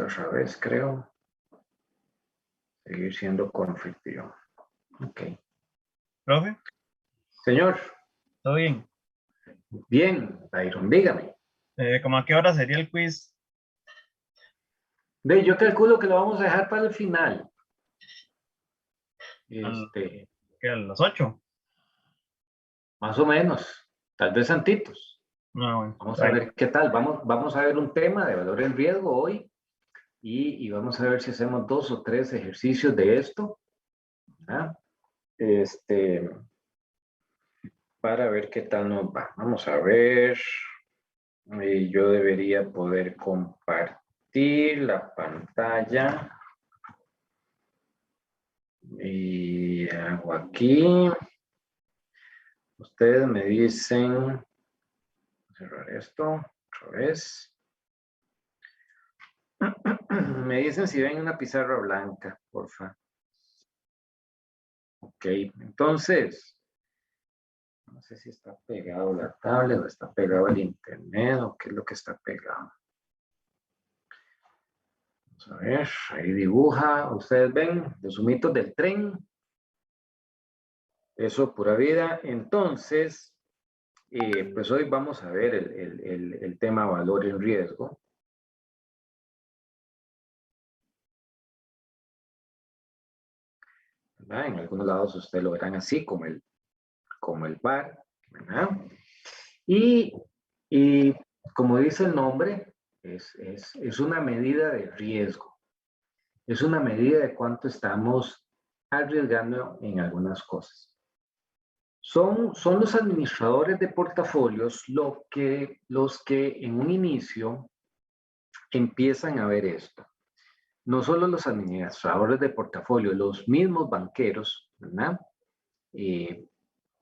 otra vez, creo. Seguir siendo conflictivo. Ok. ¿Profe? Señor. ¿Todo bien? Bien, Byron, dígame. ¿Cómo a qué hora sería el quiz? Yo calculo que lo vamos a dejar para el final. ¿A las 8? Más o menos. Tal vez antitos. No, bueno. Vamos a ver qué tal. Vamos a ver un tema de valor en riesgo hoy. Y vamos a ver si hacemos 2 o 3 ejercicios de esto. ¿Ah? Para ver qué tal nos va. Vamos a ver. Yo debería poder compartir la pantalla. Y hago aquí. Ustedes me dicen. Voy a cerrar esto otra vez. Me dicen si ven una pizarra blanca, porfa. Ok, entonces. No sé si está pegado la tablet o está pegado el internet o qué es lo que está pegado. Vamos a ver, ahí dibuja. Ustedes ven los humitos del tren. Eso, pura vida. Entonces, pues hoy vamos a ver el tema valor en riesgo. ¿Verdad? En algunos lados ustedes lo verán así, como el VAR. ¿Verdad? Y como dice el nombre, es una medida de riesgo. Es una medida de cuánto estamos arriesgando en algunas cosas. Son los administradores de portafolios los que en un inicio empiezan a ver esto. No solo los administradores de portafolio, los mismos banqueros, ¿verdad?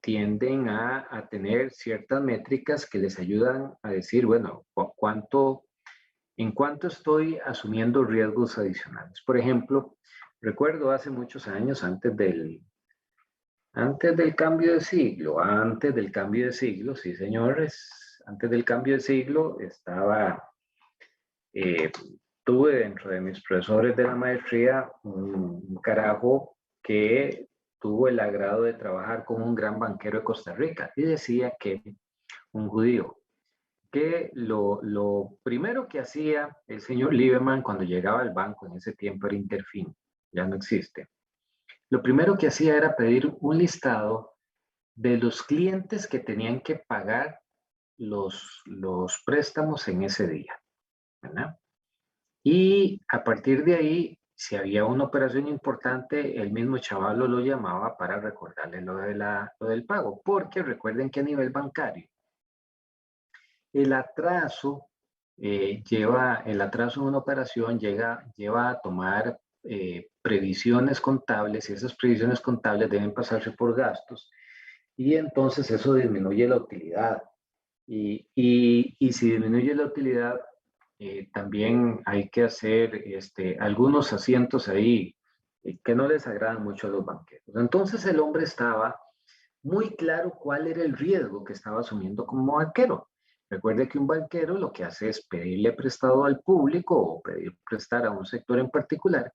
Tienden a tener ciertas métricas que les ayudan a decir, bueno, ¿en cuánto estoy asumiendo riesgos adicionales? Por ejemplo, recuerdo hace muchos años, antes del cambio de siglo, sí señores, antes del cambio de siglo tuve dentro de mis profesores de la maestría un carajo que tuvo el agrado de trabajar con un gran banquero de Costa Rica y decía que un judío, que lo primero que hacía el señor Lieberman cuando llegaba al banco, en ese tiempo era Interfin, ya no existe, lo primero que hacía era pedir un listado de los clientes que tenían que pagar los préstamos en ese día, ¿verdad? Y a partir de ahí, si había una operación importante, el mismo chaval lo llamaba para recordarle lo del pago, porque recuerden que a nivel bancario, el atraso en una operación lleva a tomar previsiones contables y esas previsiones contables deben pasarse por gastos y entonces eso disminuye la utilidad. Y si disminuye la utilidad, también hay que hacer algunos asientos ahí que no les agradan mucho a los banqueros. Entonces el hombre estaba muy claro cuál era el riesgo que estaba asumiendo como banquero. Recuerde que un banquero lo que hace es pedirle prestado al público o pedir prestar a un sector en particular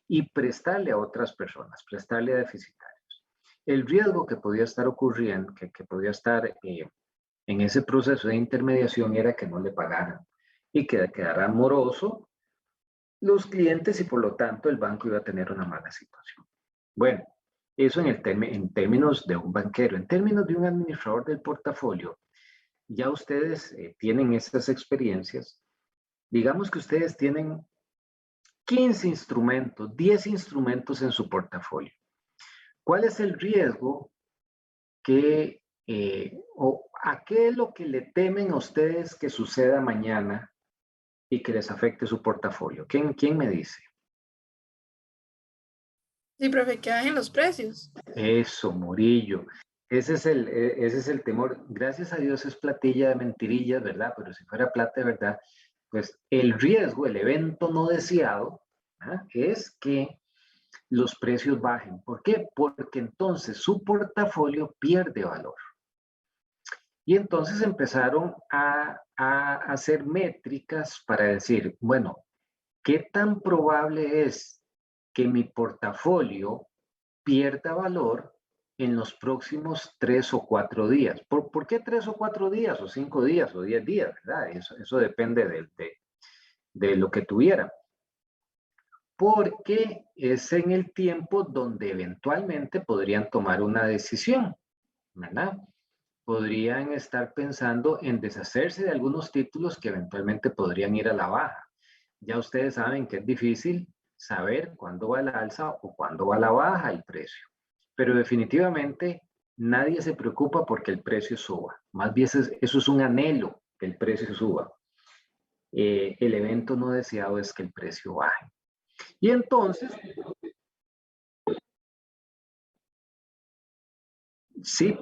y prestarle a otras personas, prestarle a deficitarios. El riesgo que podía estar ocurriendo, que podía estar en ese proceso de intermediación era que no le pagaran y que quedara moroso los clientes y por lo tanto el banco iba a tener una mala situación. Bueno, eso en términos de un banquero. En términos de un administrador del portafolio, ya ustedes tienen estas experiencias. Digamos que ustedes tienen 15 instrumentos, 10 instrumentos en su portafolio. ¿Cuál es el riesgo o a qué es lo que le temen a ustedes que suceda mañana y que les afecte su portafolio? ¿Quién me dice? Sí, profe, que bajen los precios. Eso, Murillo. Ese es el temor. Gracias a Dios es platilla de mentirillas, ¿verdad? Pero si fuera plata de verdad, pues el riesgo, el evento no deseado, es que los precios bajen. ¿Por qué? Porque entonces su portafolio pierde valor. Y entonces empezaron a hacer métricas para decir, bueno, ¿qué tan probable es que mi portafolio pierda valor en los próximos 3 o 4 días? ¿Por qué 3 o 4 días o 5 días o 10 días? ¿Verdad? Eso depende de lo que tuviera. Porque es en el tiempo donde eventualmente podrían tomar una decisión, ¿verdad? Podrían estar pensando en deshacerse de algunos títulos que eventualmente podrían ir a la baja. Ya ustedes saben que es difícil saber cuándo va a la alza o cuándo va a la baja el precio. Pero definitivamente nadie se preocupa porque el precio suba. Más bien eso es un anhelo, que el precio suba. El evento no deseado es que el precio baje. Y entonces, sí,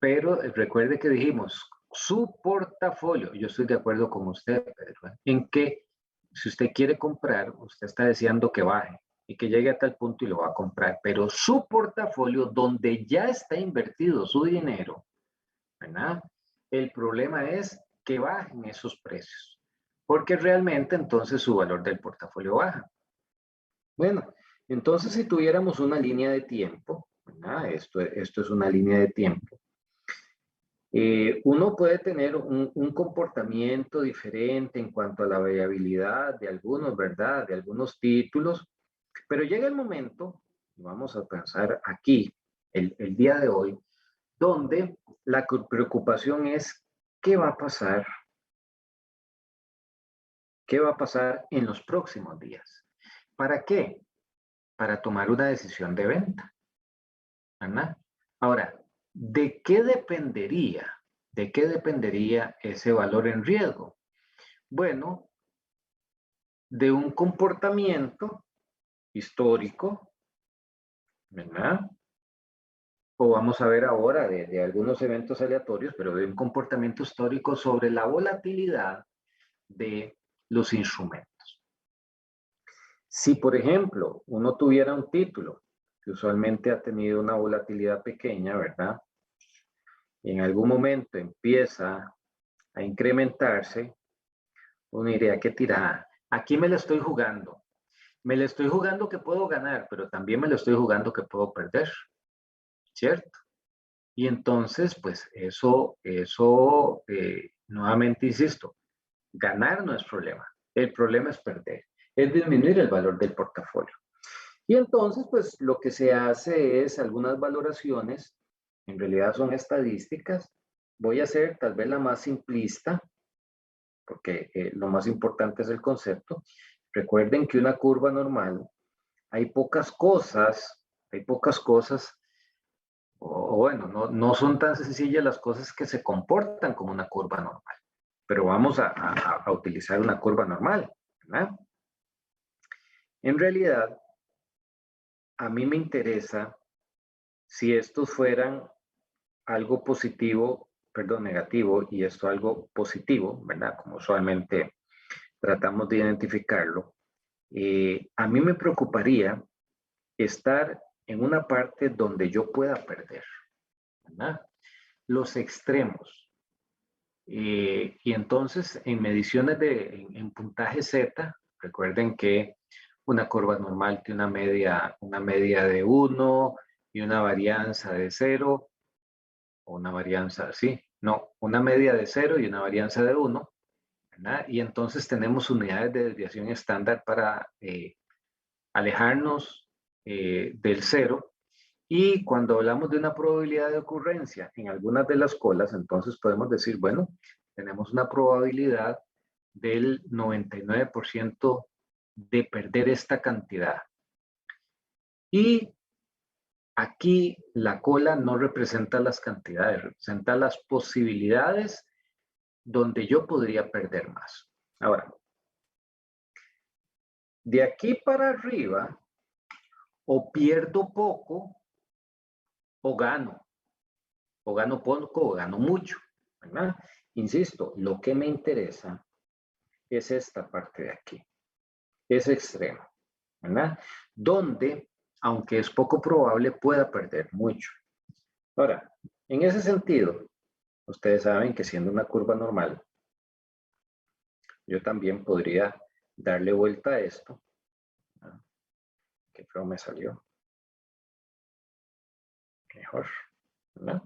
pero recuerde que dijimos, su portafolio, yo estoy de acuerdo con usted, Pedro, en que si usted quiere comprar, usted está deseando que baje y que llegue a tal punto y lo va a comprar, pero su portafolio, donde ya está invertido su dinero, ¿verdad? El problema es que bajen esos precios, porque realmente entonces su valor del portafolio baja. Bueno, entonces si tuviéramos una línea de tiempo, ¿verdad? Esto es una línea de tiempo. Uno puede tener un comportamiento diferente en cuanto a la variabilidad de algunos, ¿verdad? De algunos títulos, pero llega el momento, vamos a pensar aquí, el día de hoy, donde la preocupación es ¿qué va a pasar? ¿Qué va a pasar en los próximos días? ¿Para qué? Para tomar una decisión de venta, ¿verdad? Ahora, ¿de qué dependería? ¿De qué dependería ese valor en riesgo? Bueno, de un comportamiento histórico, ¿verdad? O vamos a ver ahora de algunos eventos aleatorios, pero de un comportamiento histórico sobre la volatilidad de los instrumentos. Si, por ejemplo, uno tuviera un título que usualmente ha tenido una volatilidad pequeña, ¿verdad? Y en algún momento empieza a incrementarse, uno diría, ¿qué tirada? Aquí me la estoy jugando. Me la estoy jugando que puedo ganar, pero también me la estoy jugando que puedo perder, ¿cierto? Y entonces, pues nuevamente insisto, ganar no es problema. El problema es perder, es disminuir el valor del portafolio. Y entonces, pues lo que se hace es algunas valoraciones, en realidad son estadísticas. Voy a hacer tal vez la más simplista, porque lo más importante es el concepto. Recuerden que una curva normal, hay pocas cosas, o bueno, no son tan sencillas las cosas que se comportan como una curva normal. Pero vamos a utilizar una curva normal, ¿verdad? En realidad, a mí me interesa si estos fueran algo positivo, perdón, negativo, y esto algo positivo, ¿verdad? Como usualmente tratamos de identificarlo. A mí me preocuparía estar en una parte donde yo pueda perder, ¿verdad? Los extremos. Y entonces, en mediciones en puntaje Z, recuerden que una curva normal tiene una media de 1 y una varianza de 0, o una varianza, sí, no, una media de 0 y una varianza de 1, ¿verdad? Y entonces tenemos unidades de desviación estándar para alejarnos del 0. Y cuando hablamos de una probabilidad de ocurrencia en algunas de las colas, entonces podemos decir, bueno, tenemos una probabilidad del 99% de perder esta cantidad. Y aquí la cola no representa las cantidades, representa las posibilidades donde yo podría perder más. Ahora, de aquí para arriba, o pierdo poco, o gano poco, o gano mucho, ¿verdad? Insisto, lo que me interesa es esta parte de aquí, es extremo, ¿verdad? Donde, aunque es poco probable, pueda perder mucho. Ahora, en ese sentido, ustedes saben que siendo una curva normal, yo también podría darle vuelta a esto. Qué feo me salió. Mejor, ¿verdad?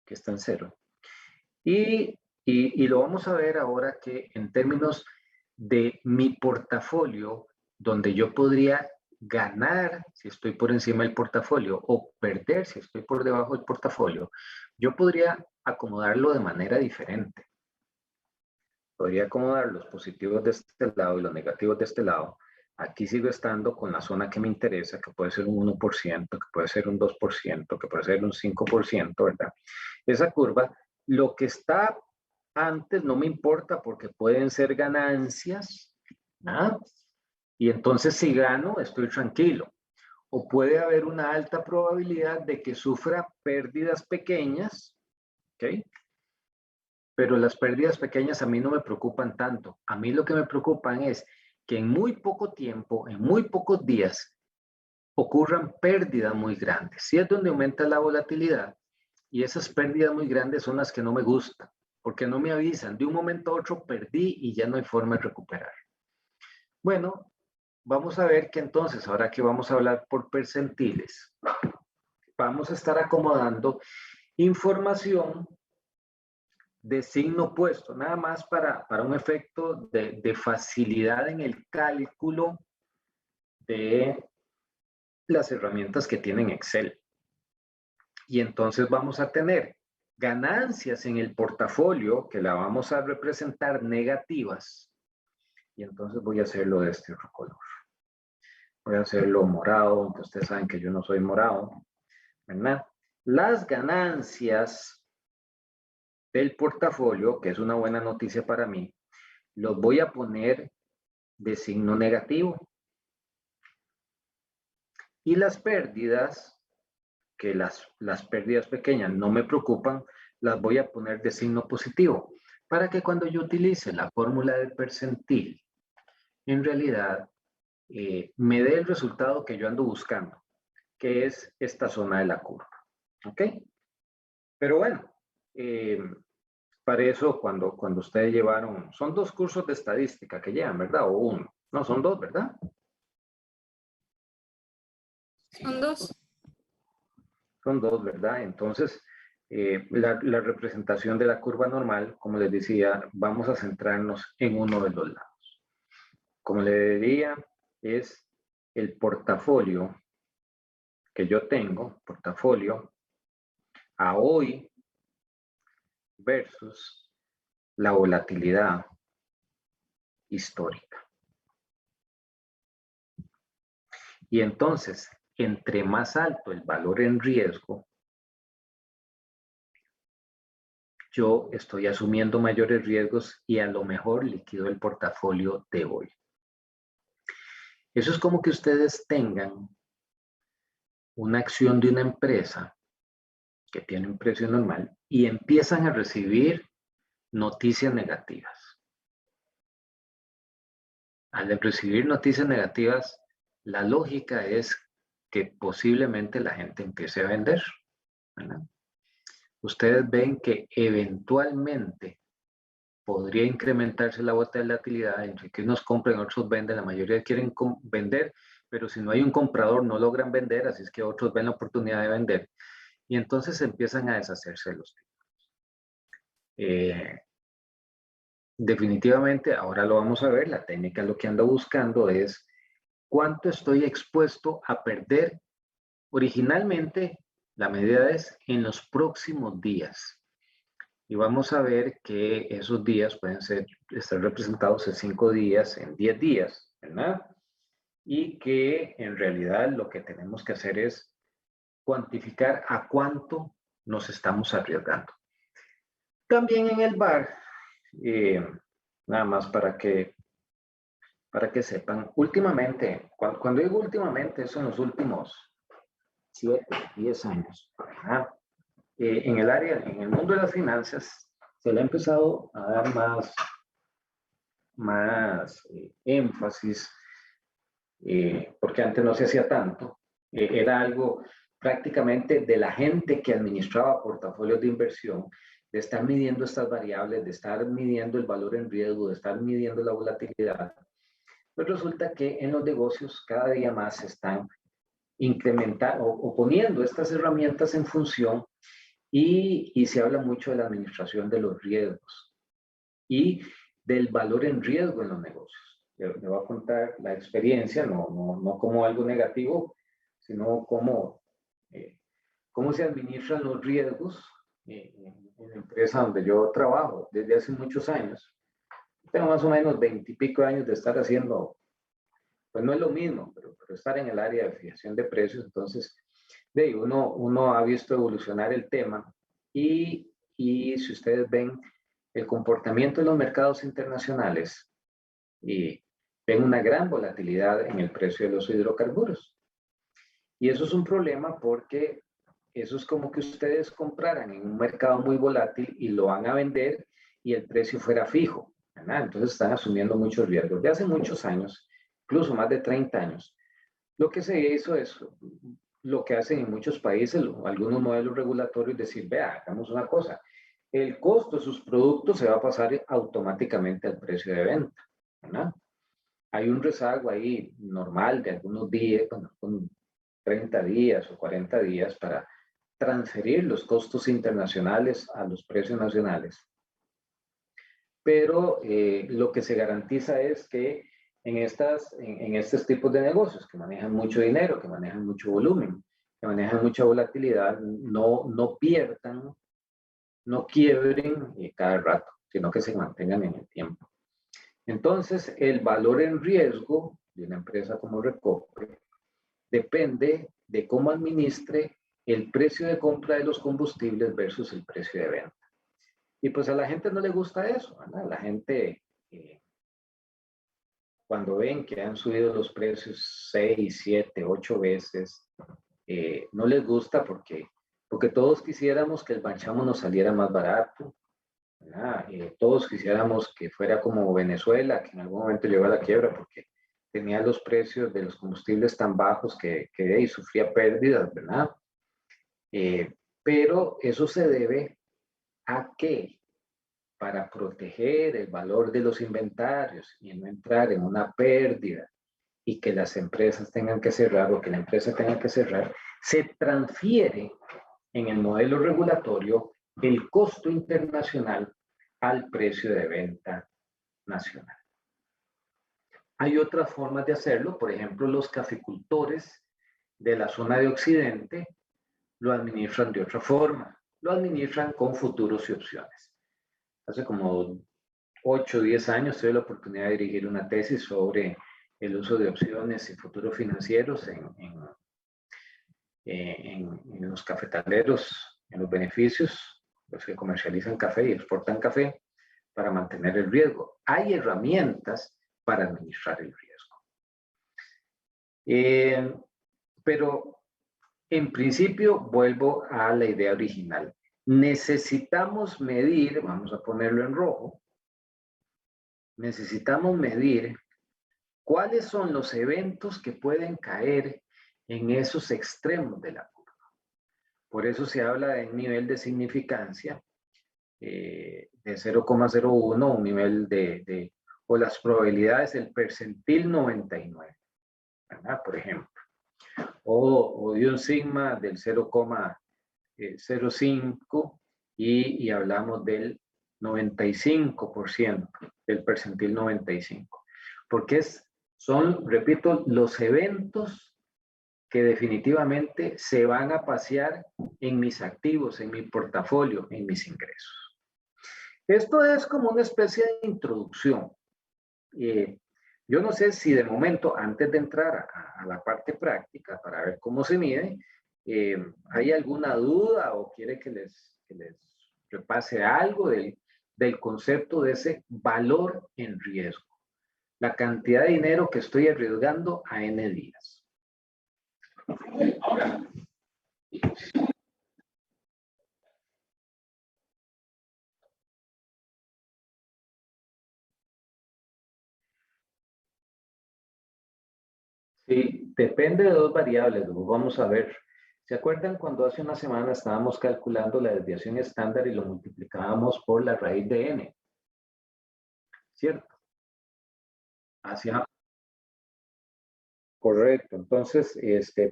Que está en 0. Y lo vamos a ver ahora que en términos de mi portafolio, donde yo podría ganar si estoy por encima del portafolio o perder si estoy por debajo del portafolio, yo podría acomodarlo de manera diferente. Podría acomodar los positivos de este lado y los negativos de este lado. Aquí sigo estando con la zona que me interesa, que puede ser un 1%, que puede ser un 2%, que puede ser un 5%, ¿verdad? Esa curva, lo que está antes no me importa porque pueden ser ganancias, ¿no? Y entonces si gano, estoy tranquilo. O puede haber una alta probabilidad de que sufra pérdidas pequeñas, ¿ok? Pero las pérdidas pequeñas a mí no me preocupan tanto. A mí lo que me preocupan es que en muy poco tiempo, en muy pocos días, ocurran pérdidas muy grandes. Si es donde aumenta la volatilidad, y esas pérdidas muy grandes son las que no me gustan, porque no me avisan. De un momento a otro perdí y ya no hay forma de recuperar. Bueno, vamos a ver que entonces, ahora que vamos a hablar por percentiles, vamos a estar acomodando información de signo opuesto, nada más para un efecto de facilidad en el cálculo de las herramientas que tienen Excel. Y entonces vamos a tener ganancias en el portafolio que la vamos a representar negativas. Y entonces voy a hacerlo de este otro color. Voy a hacerlo morado, aunque ustedes saben que yo no soy morado, ¿verdad? Las ganancias del portafolio, que es una buena noticia para mí, los voy a poner de signo negativo. Y las pérdidas, que las pérdidas pequeñas no me preocupan, las voy a poner de signo positivo, para que cuando yo utilice la fórmula de percentil, en realidad me dé el resultado que yo ando buscando, que es esta zona de la curva. ¿Ok? Pero bueno, para eso cuando ustedes llevaron, son 2 cursos de estadística que llevan, ¿verdad? O 1. No, son 2, ¿verdad? Son 2. Son 2, ¿verdad? Entonces, la representación de la curva normal, como les decía, vamos a centrarnos en uno de los lados. Como les diría, es el portafolio que yo tengo, portafolio, a hoy versus la volatilidad histórica. Y entonces, entre más alto el valor en riesgo, yo estoy asumiendo mayores riesgos y a lo mejor liquido el portafolio de hoy. Eso es como que ustedes tengan una acción de una empresa que tiene un precio normal y empiezan a recibir noticias negativas. Al recibir noticias negativas, la lógica es que posiblemente la gente empiece a vender, ¿verdad? Ustedes ven que eventualmente podría incrementarse la volatilidad, entre que unos compren, otros venden, la mayoría quieren vender, pero si no hay un comprador no logran vender, así es que otros ven la oportunidad de vender y entonces empiezan a deshacerse de los títulos. Definitivamente, ahora lo vamos a ver, la técnica lo que anda buscando es cuánto estoy expuesto a perder. Originalmente, la medida es en los próximos días. Y vamos a ver que esos días pueden estar representados en 5 días, en 10 días, ¿verdad? Y que en realidad lo que tenemos que hacer es cuantificar a cuánto nos estamos arriesgando. También en el VAR, nada más para que sepan, últimamente, cuando digo últimamente, son los últimos 7, 10 años, ¿verdad? En el mundo de las finanzas, se le ha empezado a dar más énfasis, porque antes no se hacía tanto. Era algo prácticamente de la gente que administraba portafolios de inversión, de estar midiendo estas variables, de estar midiendo el valor en riesgo, de estar midiendo la volatilidad. Pues resulta que en los negocios cada día más se están incrementando o poniendo estas herramientas en función y se habla mucho de la administración de los riesgos y del valor en riesgo en los negocios. Le voy a contar la experiencia, no como algo negativo, sino como cómo se administran los riesgos en la empresa donde yo trabajo desde hace muchos años. Tengo más o menos 20 y pico años de estar haciendo, pues no es lo mismo, pero estar en el área de fijación de precios. Entonces, uno ha visto evolucionar el tema y si ustedes ven el comportamiento de los mercados internacionales, y ven una gran volatilidad en el precio de los hidrocarburos. Y eso es un problema porque eso es como que ustedes compraran en un mercado muy volátil y lo van a vender y el precio fuera fijo, ¿verdad? Entonces están asumiendo muchos riesgos. De hace muchos años, incluso más de 30 años, lo que se hizo es lo que hacen en muchos países, algunos modelos regulatorios, decir, vea, hagamos una cosa, el costo de sus productos se va a pasar automáticamente al precio de venta, ¿verdad? Hay un rezago ahí normal de algunos días, con 30 días o 40 días para transferir los costos internacionales a los precios nacionales. Pero lo que se garantiza es que en estos tipos de negocios que manejan mucho dinero, que manejan mucho volumen, que manejan mucha volatilidad, no pierdan, no quiebren cada rato, sino que se mantengan en el tiempo. Entonces, el valor en riesgo de una empresa como Recope depende de cómo administre el precio de compra de los combustibles versus el precio de venta. Y pues a la gente no le gusta eso, ¿verdad? La gente, cuando ven que han subido los precios 6, 7, 8 veces, no les gusta porque todos quisiéramos que el banchamo nos saliera más barato, todos quisiéramos que fuera como Venezuela, que en algún momento llegó a la quiebra porque tenía los precios de los combustibles tan bajos que sufría pérdidas, ¿verdad? Pero eso se debe a que para proteger el valor de los inventarios y no entrar en una pérdida y que las empresas tengan que cerrar o que la empresa tenga que cerrar, se transfiere en el modelo regulatorio el costo internacional al precio de venta nacional. Hay otras formas de hacerlo, por ejemplo, los caficultores de la zona de Occidente lo administran de otra forma, lo administran con futuros y opciones. Hace como 8 o 10 años tuve la oportunidad de dirigir una tesis sobre el uso de opciones y futuros financieros en los cafetaleros, en los beneficios, los que comercializan café y exportan café, para mantener el riesgo. Hay herramientas para administrar el riesgo. Pero en principio vuelvo a la idea original. Necesitamos medir, vamos a ponerlo en rojo, necesitamos medir cuáles son los eventos que pueden caer en esos extremos de la curva. Por eso se habla de un nivel de significancia de 0,01, un nivel o las probabilidades del percentil 99, ¿verdad? Por ejemplo. O de un sigma del 0,05 y hablamos del 95%, del percentil 95. Porque son, repito, los eventos que definitivamente se van a pasear en mis activos, en mi portafolio, en mis ingresos. Esto es como una especie de introducción. Yo no sé si de momento, antes de entrar a la parte práctica para ver cómo se mide, hay alguna duda o quiere que les repase algo del concepto de ese valor en riesgo. La cantidad de dinero que estoy arriesgando a N días. Sí, depende de dos variables, vamos a ver. ¿Se acuerdan cuando hace una semana estábamos calculando la desviación estándar y lo multiplicábamos por la raíz de n? ¿Cierto? Correcto. Entonces,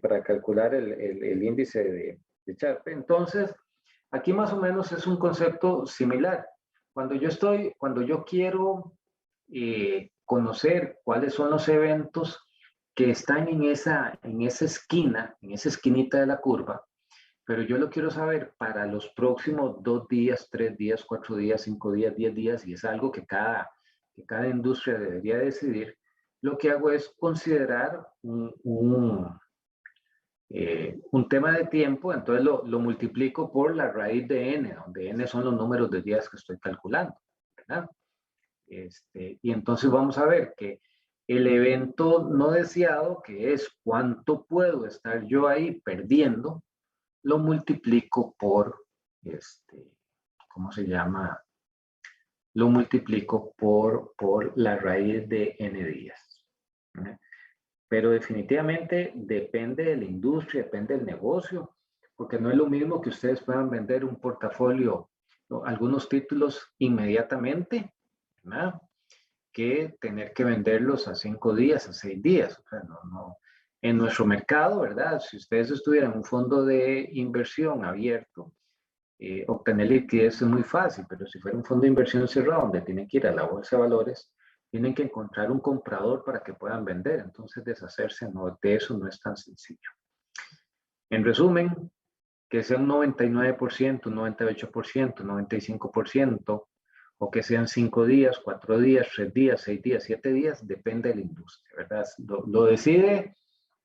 para calcular el índice de Sharpe. Entonces, aquí más o menos es un concepto similar. Cuando yo quiero conocer cuáles son los eventos que están en esa esquina, en esa esquinita de la curva, pero yo lo quiero saber para los próximos 2 días, 3 días, 4 días, 5 días, 10 días, y es algo que cada industria debería decidir. Lo que hago es considerar un tema de tiempo, entonces lo multiplico por la raíz de n, donde n son los números de días que estoy calculando, ¿verdad? Y entonces vamos a ver que el evento no deseado, que es cuánto puedo estar yo ahí perdiendo, lo multiplico por, ¿cómo se llama? Lo multiplico por la raíz de n días. ¿Eh? Pero definitivamente depende de la industria, depende del negocio, porque no es lo mismo que ustedes puedan vender un portafolio, algunos títulos inmediatamente, ¿verdad? Que tener que venderlos a 5 días, a 6 días. O sea, no. En nuestro mercado, ¿verdad? Si ustedes estuvieran en un fondo de inversión abierto, obtener liquidez es muy fácil, pero si fuera un fondo de inversión cerrado donde tienen que ir a la bolsa de valores, tienen que encontrar un comprador para que puedan vender. Entonces, deshacerse de eso no es tan sencillo. En resumen, que sea un 99%, un 98%, un 95%, o que sean 5 días, 4 días, 3 días, 6 días, 7 días, depende de la industria, ¿verdad? Lo decide,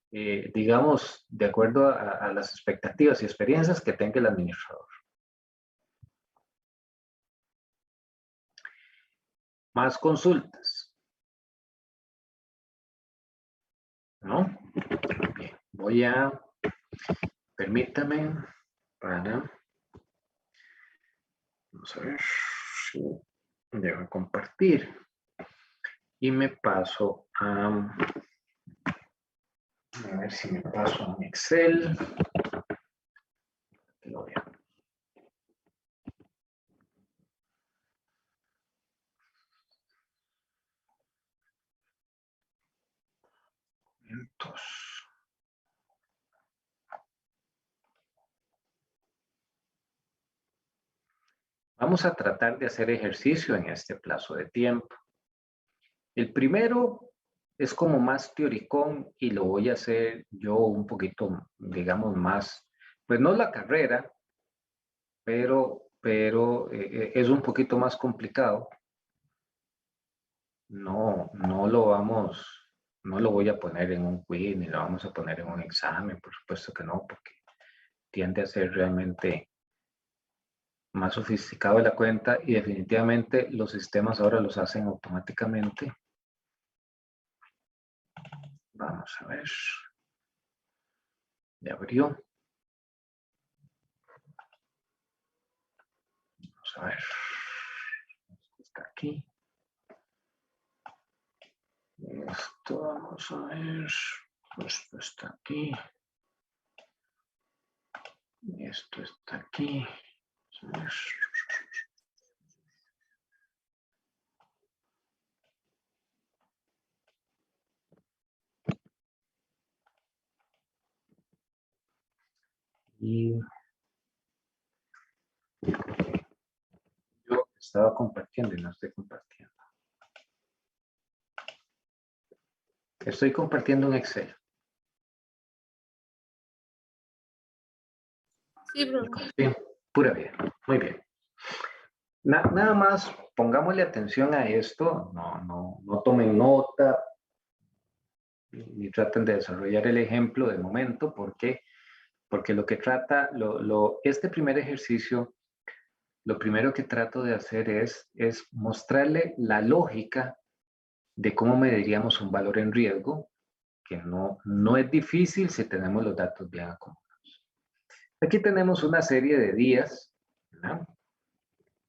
digamos, de acuerdo a las expectativas y experiencias que tenga el administrador. Más consultas, ¿no? Bien, permítame para, vamos a ver si dejo compartir y me paso a ver si me paso a un Excel. Aquí lo veo. Vamos a tratar de hacer ejercicio en este plazo de tiempo. El primero es como más teoricón y lo voy a hacer yo un poquito, digamos, más, pues no la carrera, pero es un poquito más complicado. No lo voy a poner en un quiz ni lo vamos a poner en un examen, por supuesto que no, porque tiende a ser realmente más sofisticado de la cuenta y definitivamente los sistemas ahora los hacen automáticamente. Vamos a ver. Ya abrió. Vamos a ver. Esto está aquí. Esto vamos a ver. Esto está aquí. Esto está aquí. Vamos a ver. Y yo estaba compartiendo y no estoy compartiendo. Estoy compartiendo un Excel. Sí, profe. Sí, pura vida. Muy bien. Nada más pongámosle atención a esto. No tomen nota ni traten de desarrollar el ejemplo de momento. ¿Por qué? Porque lo que trata, este primer ejercicio, lo primero que trato de hacer es mostrarle la lógica de cómo mediríamos un valor en riesgo, que no es difícil si tenemos los datos bien acomodados. Aquí tenemos una serie de días, ¿verdad?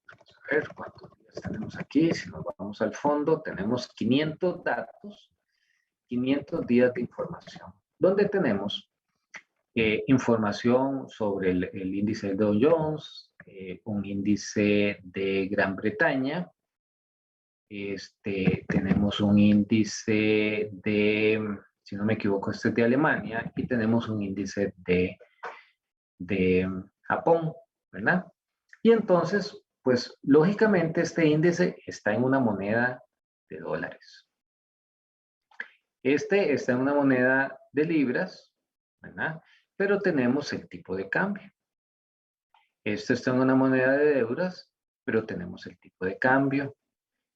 Vamos a ver cuántos días tenemos aquí. Si nos vamos al fondo, tenemos 500 datos, 500 días de información, donde tenemos información sobre el índice de Dow Jones, un índice de Gran Bretaña, tenemos un índice de, si no me equivoco, este es de Alemania, y tenemos un índice de Japón, ¿verdad? Y entonces, pues lógicamente este índice está en una moneda de dólares. Este está en una moneda de libras, ¿verdad? Pero tenemos el tipo de cambio. Este está en una moneda de euros, pero tenemos el tipo de cambio.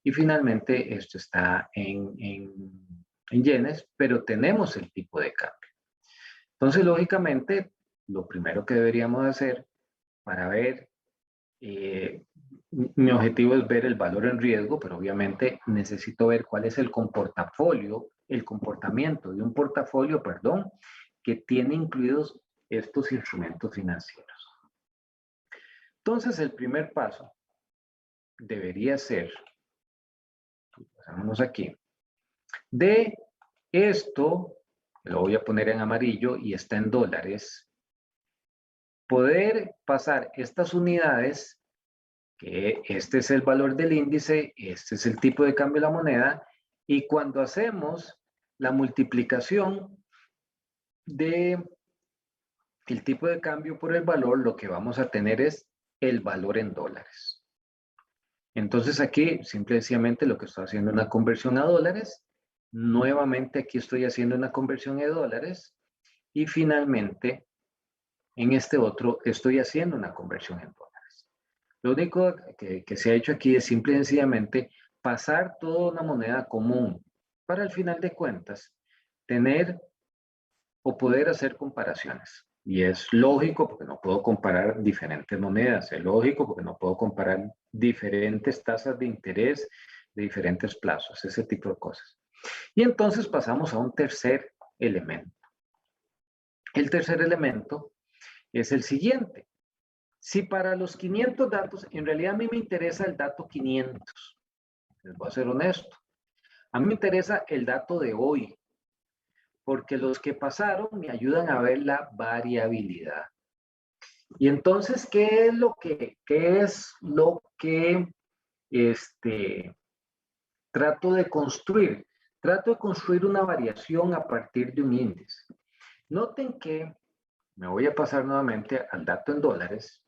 Y finalmente esto está en yenes, pero tenemos el tipo de cambio. Entonces, lógicamente, lo primero que deberíamos hacer para ver, mi objetivo es ver el valor en riesgo, pero obviamente necesito ver cuál es el comportamiento de un portafolio, perdón, que tiene incluidos estos instrumentos financieros. Entonces, el primer paso debería ser, pasámonos aquí, de esto, lo voy a poner en amarillo y está en dólares, poder pasar estas unidades, que este es el valor del índice, este es el tipo de cambio de la moneda, y cuando hacemos la multiplicación de el tipo de cambio por el valor, lo que vamos a tener es el valor en dólares. Entonces aquí, simple y sencillamente, lo que estoy haciendo es una conversión a dólares. Nuevamente aquí estoy haciendo una conversión a dólares. Y finalmente, en este otro, estoy haciendo una conversión en dólares. Lo único que se ha hecho aquí es simple y sencillamente pasar toda una moneda común para, al final de cuentas, tener o poder hacer comparaciones. Y es lógico porque no puedo comparar diferentes monedas, es lógico porque no puedo comparar diferentes tasas de interés de diferentes plazos, ese tipo de cosas. Y entonces pasamos a un tercer elemento. El tercer elemento es el siguiente. Si para los 500 datos, en realidad a mí me interesa el dato 500, les voy a ser honesto. A mí me interesa el dato de hoy, porque los que pasaron me ayudan a ver la variabilidad. Y entonces, ¿qué es lo que trato de construir? Trato de construir una variación a partir de un índice. Noten que me voy a pasar nuevamente al dato en dólares.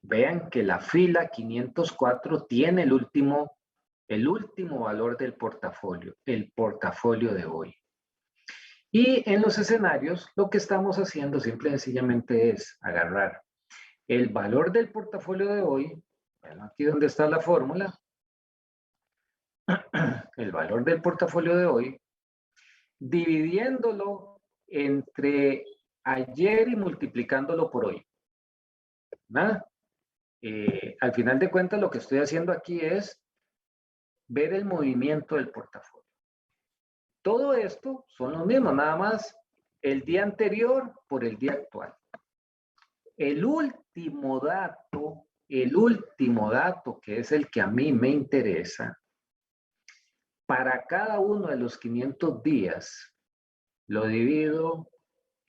Vean que la fila 504 tiene el último valor del portafolio, el portafolio de hoy. Y en los escenarios, lo que estamos haciendo simple y sencillamente es agarrar el valor del portafolio de hoy, bueno, aquí donde está la fórmula, el valor del portafolio de hoy, dividiéndolo entre ayer y multiplicándolo por hoy. ¿Nada? Al final de cuentas, lo que estoy haciendo aquí es ver el movimiento del portafolio. Todo esto son lo mismo, nada más el día anterior por el día actual. El último dato que es el que a mí me interesa, para cada uno de los 500 días, lo divido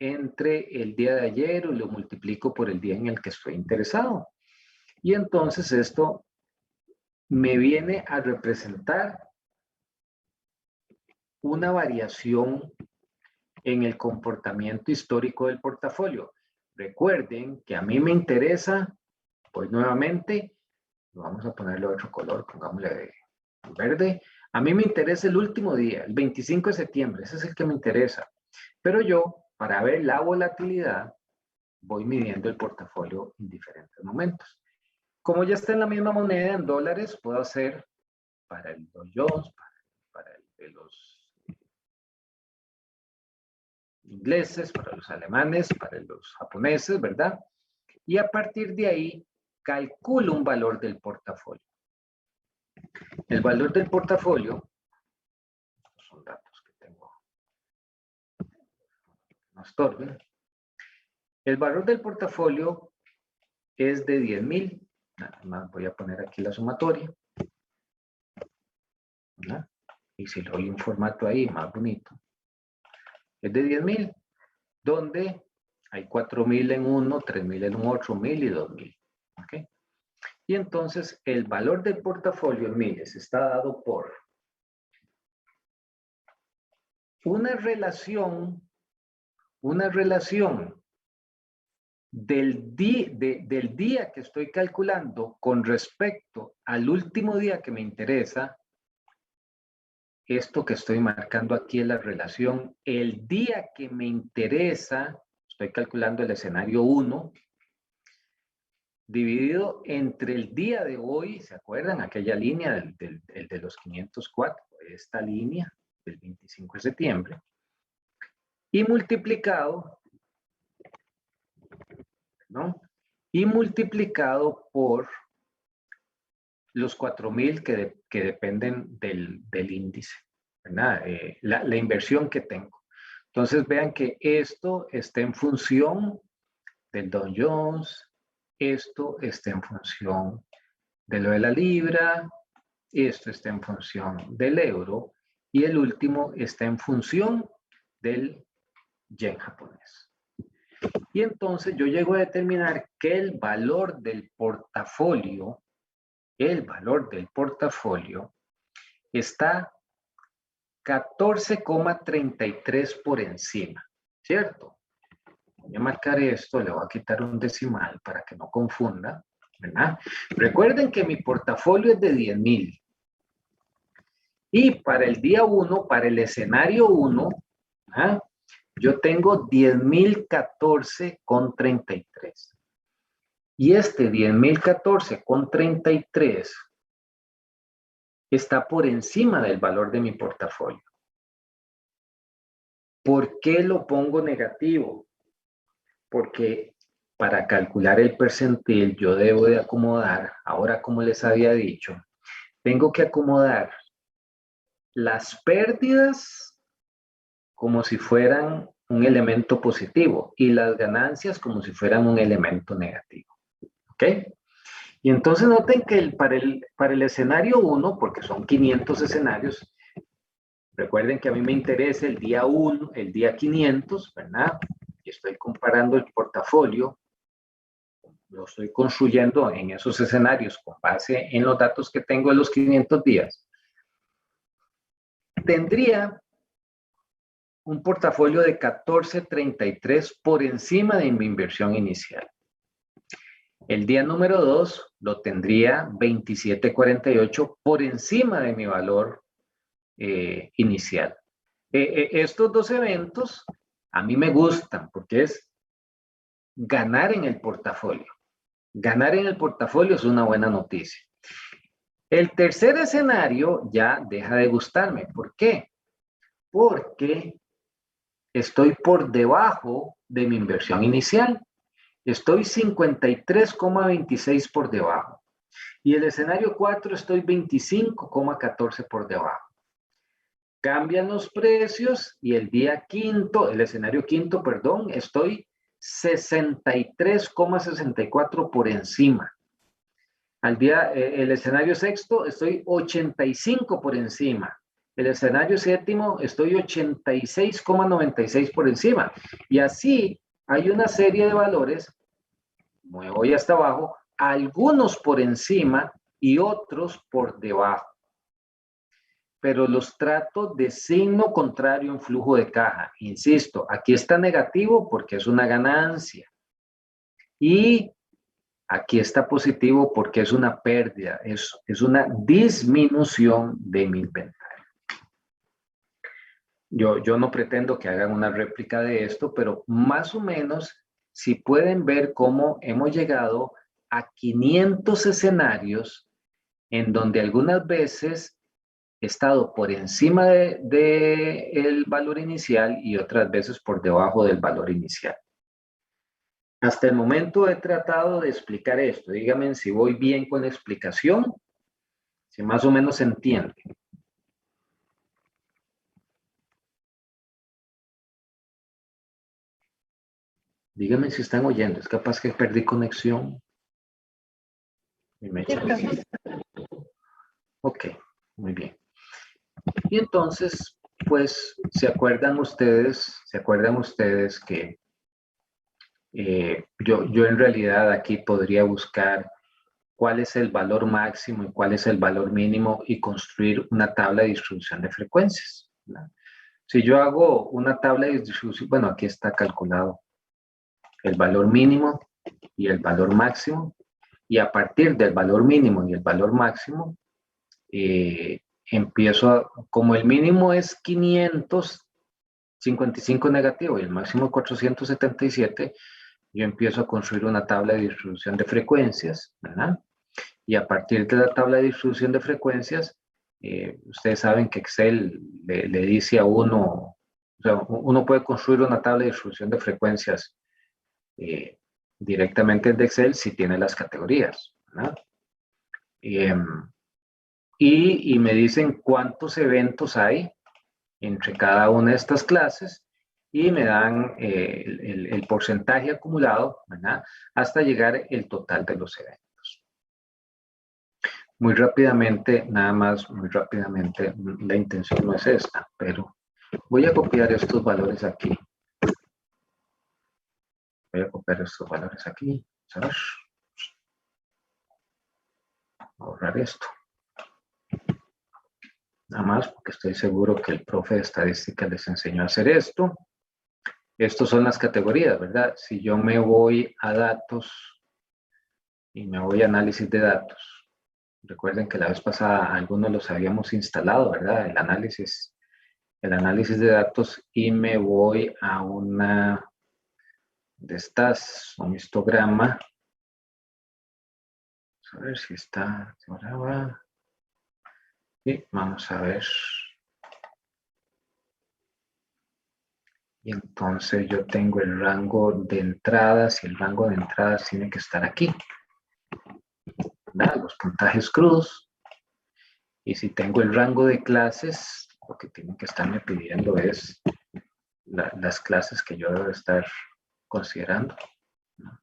entre el día de ayer y lo multiplico por el día en el que estoy interesado. Y entonces esto me viene a representar una variación en el comportamiento histórico del portafolio. Recuerden que a mí me interesa, pues nuevamente, vamos a ponerle otro color, pongámosle verde. A mí me interesa el último día, el 25 de septiembre, ese es el que me interesa. Pero yo, para ver la volatilidad, voy midiendo el portafolio en diferentes momentos. Como ya está en la misma moneda, en dólares, puedo hacer para el Dow Jones, para el de los ingleses, para los alemanes, para los japoneses, ¿verdad? Y a partir de ahí, calculo un valor del portafolio. El valor del portafolio, son datos que tengo, no estorben. El valor del portafolio es de 10,000. Nada más voy a poner aquí la sumatoria. ¿Verdad? Y si le doy un formato ahí más bonito, es de 10,000, donde hay 4,000 en uno, 3,000 en otro, 1,000 y 2,000. ¿Ok? Y entonces el valor del portafolio en miles está dado por una relación del día que estoy calculando con respecto al último día que me interesa. Esto que estoy marcando aquí es la relación, el día que me interesa, estoy calculando el escenario 1, dividido entre el día de hoy, ¿se acuerdan? Aquella línea el de los 504, esta línea del 25 de septiembre, y multiplicado, ¿no? Y multiplicado por los 4,000 que dependen del índice, ¿verdad? La inversión que tengo. Entonces vean que esto está en función del Dow Jones, esto está en función de lo de la libra, esto está en función del euro y el último está en función del yen japonés. Y entonces yo llego a determinar que el valor del portafolio está 14,33 por encima, ¿cierto? Voy a marcar esto, le voy a quitar un decimal para que no confunda, ¿verdad? Recuerden que mi portafolio es de 10,000. Y para el día 1, para el escenario 1, ¿ah? Yo tengo 10,014,33. Y este 10,014,33 está por encima del valor de mi portafolio. ¿Por qué lo pongo negativo? Porque para calcular el percentil yo debo de acomodar, ahora como les había dicho, tengo que acomodar las pérdidas como si fueran un elemento positivo y las ganancias como si fueran un elemento negativo. ¿Ok? Y entonces noten que para el escenario 1, porque son 500 escenarios, recuerden que a mí me interesa el día 1, el día 500, ¿verdad? Y estoy comparando el portafolio, lo estoy construyendo en esos escenarios con base en los datos que tengo de los 500 días. Tendría un portafolio de 14,33 por encima de mi inversión inicial. El día número 2 lo tendría 27,48 por encima de mi valor inicial. Estos dos eventos a mí me gustan porque es ganar en el portafolio. Ganar en el portafolio es una buena noticia. El tercer escenario ya deja de gustarme. ¿Por qué? Porque estoy por debajo de mi inversión inicial. Estoy 53,26 por debajo. Y el escenario 4 estoy 25,14 por debajo. Cambian los precios y el día quinto, el escenario quinto, perdón, estoy 63,64 por encima. Al día, el escenario sexto, estoy 85 por encima. El escenario séptimo, estoy 86,96 por encima. Y así hay una serie de valores, me voy hasta abajo, algunos por encima y otros por debajo. Pero los trato de signo contrario en flujo de caja. Insisto, aquí está negativo porque es una ganancia. Y aquí está positivo porque es una pérdida, es una disminución de mi inventario. Yo no pretendo que hagan una réplica de esto, pero más o menos, si pueden ver cómo hemos llegado a 500 escenarios en donde algunas veces he estado por encima del valor inicial y otras veces por debajo del valor inicial. Hasta el momento he tratado de explicar esto. Díganme si voy bien con la explicación, si más o menos se entiende. Díganme si están oyendo. Es capaz que perdí conexión. Ok, muy bien. Y entonces, pues, ¿se acuerdan ustedes que yo en realidad aquí podría buscar cuál es el valor máximo y cuál es el valor mínimo y construir una tabla de distribución de frecuencias, ¿verdad? Si yo hago una tabla de distribución, bueno, aquí está calculado el valor mínimo y el valor máximo, y a partir del valor mínimo y el valor máximo, como el mínimo es 555 negativo y el máximo 477, yo empiezo a construir una tabla de distribución de frecuencias, ¿verdad? Y a partir de la tabla de distribución de frecuencias, ustedes saben que Excel le dice a uno, o sea, uno puede construir una tabla de distribución de frecuencias directamente de Excel si tiene las categorías, ¿verdad? Y me dicen cuántos eventos hay entre cada una de estas clases y me dan el porcentaje acumulado, ¿verdad? Hasta llegar el total de los eventos. Muy rápidamente, nada más, muy rápidamente, la intención no es esta, pero voy a copiar estos valores aquí. Voy a copiar estos valores aquí, ¿sabes? Borrar esto. Nada más porque estoy seguro que el profe de estadística les enseñó a hacer esto. Estas son las categorías, ¿verdad? Si yo me voy a datos y me voy a análisis de datos, recuerden que la vez pasada algunos los habíamos instalado, ¿verdad? El análisis de datos, y me voy a una de estas, un histograma. Vamos a ver si está, ahora va. Y vamos a ver. Y entonces yo tengo el rango de entradas y el rango de entradas tiene que estar aquí, ¿verdad? Los puntajes crudos. Y si tengo el rango de clases, lo que tienen que estarme pidiendo es las clases que yo debo estar considerando, ¿no?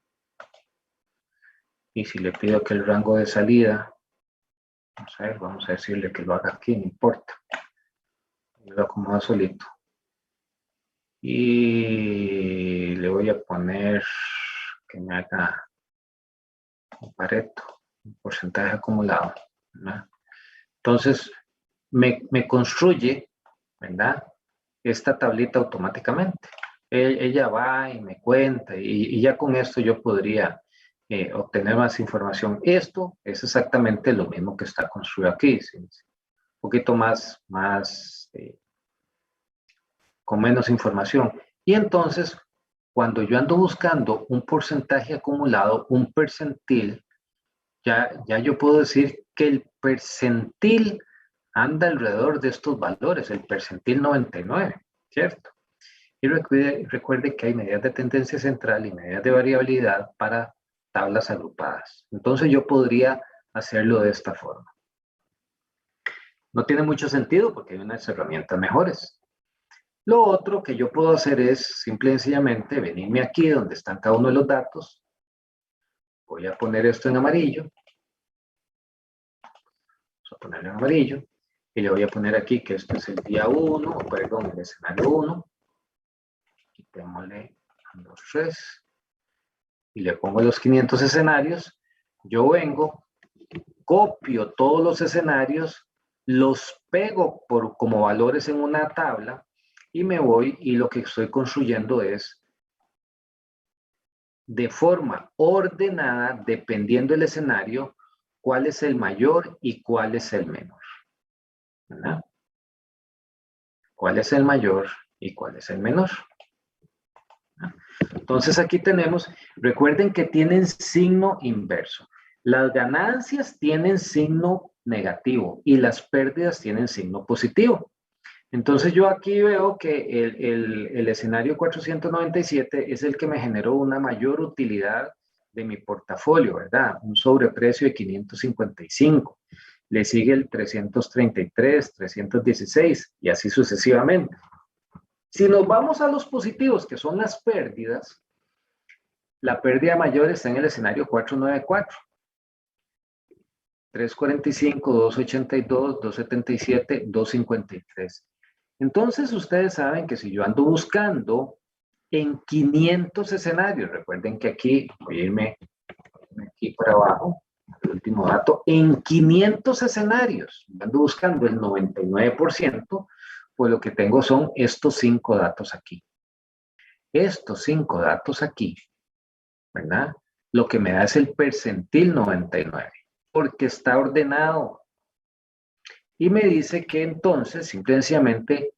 Y si le pido que el rango de salida, vamos a decirle que lo haga aquí, no importa. Yo lo acomodo solito. Y le voy a poner que me haga un Pareto, un porcentaje acumulado, ¿verdad? Entonces, me construye, ¿verdad?, esta tablita automáticamente. Ella va y me cuenta, y ya con esto yo podría obtener más información. Esto es exactamente lo mismo que está construido aquí, ¿sí? Un poquito más con menos información. Y entonces, cuando yo ando buscando un porcentaje acumulado, un percentil, ya yo puedo decir que el percentil anda alrededor de estos valores, el percentil 99, ¿cierto? Y recuerde que hay medidas de tendencia central y medidas de variabilidad para tablas agrupadas. Entonces yo podría hacerlo de esta forma. No tiene mucho sentido porque hay unas herramientas mejores. Lo otro que yo puedo hacer es simple y sencillamente venirme aquí donde están cada uno de los datos. Voy a poner esto en amarillo. Vamos a ponerlo en amarillo. Y le voy a poner aquí que esto es el día 1, perdón, el escenario 1. Quitémosle 2, 3. Y le pongo los 500 escenarios. Yo vengo, copio todos los escenarios, los pego como valores en una tabla y me voy, y lo que estoy construyendo es de forma ordenada, dependiendo del escenario, cuál es el mayor y cuál es el menor, ¿verdad? ¿Cuál es el mayor y cuál es el menor? Entonces aquí tenemos, recuerden que tienen signo inverso. Las ganancias tienen signo negativo y las pérdidas tienen signo positivo. Entonces yo aquí veo que el escenario 497 es el que me generó una mayor utilidad de mi portafolio, ¿verdad? Un sobreprecio de 555. Le sigue el 333, 316 y así sucesivamente. Si nos vamos a los positivos, que son las pérdidas, la pérdida mayor está en el escenario 494. 345, 282, 277, 253. Entonces, ustedes saben que si yo ando buscando en 500 escenarios, recuerden que aquí, voy a irme aquí para abajo, el último dato, en 500 escenarios, ando buscando el 99%, pues lo que tengo son estos 5 datos aquí. Estos 5 datos aquí, ¿verdad? Lo que me da es el percentil 99, porque está ordenado. Y me dice que entonces, simplemente,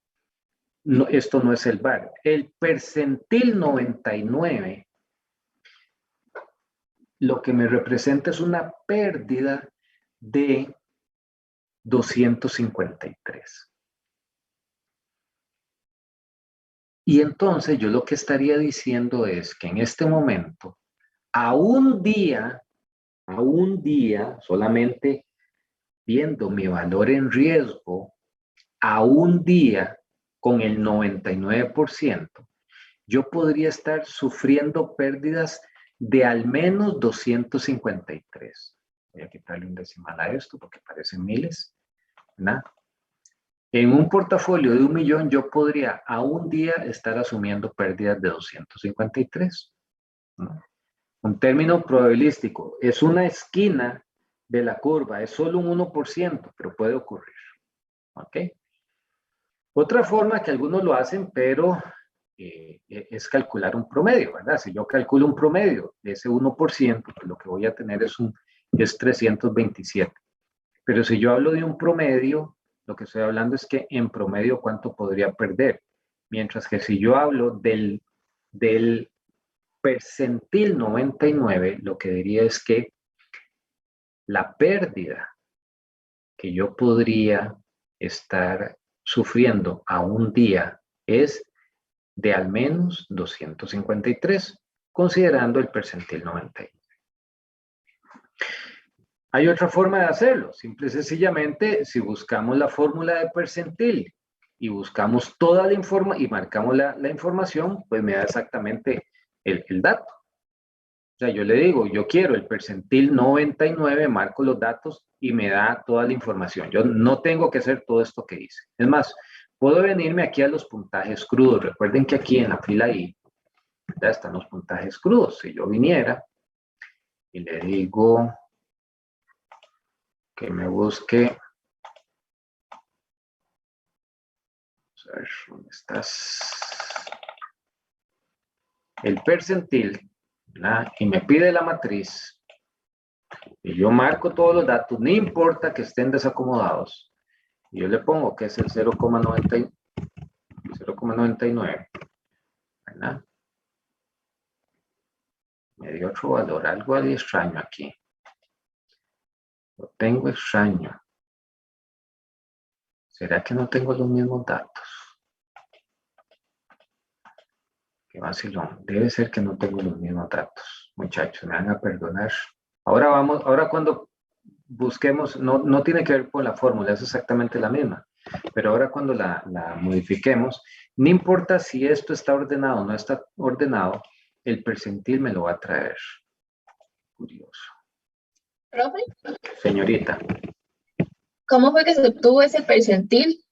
no, esto no es el VAR. El percentil 99, lo que me representa es una pérdida de 253. Y entonces yo lo que estaría diciendo es que en este momento, a un día, solamente viendo mi valor en riesgo, a un día con el 99%, yo podría estar sufriendo pérdidas de al menos 253. Voy a quitarle un decimal a esto porque parecen miles, ¿verdad? En un portafolio de 1 millón, yo podría a un día estar asumiendo pérdidas de 253. ¿No? Un término probabilístico es una esquina de la curva, es solo un 1%, pero puede ocurrir. ¿Ok? Otra forma que algunos lo hacen, pero es calcular un promedio, ¿verdad? Si yo calculo un promedio de ese 1%, pues lo que voy a tener es 327. Pero si yo hablo de un promedio, lo que estoy hablando es que en promedio cuánto podría perder. Mientras que si yo hablo del percentil 99, lo que diría es que la pérdida que yo podría estar sufriendo a un día es de al menos 253, considerando el percentil 99. Hay otra forma de hacerlo, simple y sencillamente, si buscamos la fórmula de percentil y buscamos toda la información y marcamos la información, pues me da exactamente el dato. O sea, yo le digo, yo quiero el percentil 99, marco los datos y me da toda la información. Yo no tengo que hacer todo esto que hice. Es más, puedo venirme aquí a los puntajes crudos. Recuerden que aquí en la fila I ya están los puntajes crudos. Si yo viniera y le digo que me busque, a ver, ¿dónde estás? El percentil, ¿verdad? Y me pide la matriz y yo marco todos los datos, no importa que estén desacomodados, y yo le pongo que es el 0,99, ¿verdad? Me dio otro valor, algo extraño aquí. Lo tengo extraño. ¿Será que no tengo los mismos datos? Qué vacilón. Debe ser que no tengo los mismos datos. Muchachos, me van a perdonar. Ahora cuando busquemos, no tiene que ver con la fórmula, es exactamente la misma. Pero ahora cuando la modifiquemos, no importa si esto está ordenado o no está ordenado, el percentil me lo va a traer. Curioso. Profe, Señorita. ¿cómo fue que se obtuvo ese percentil?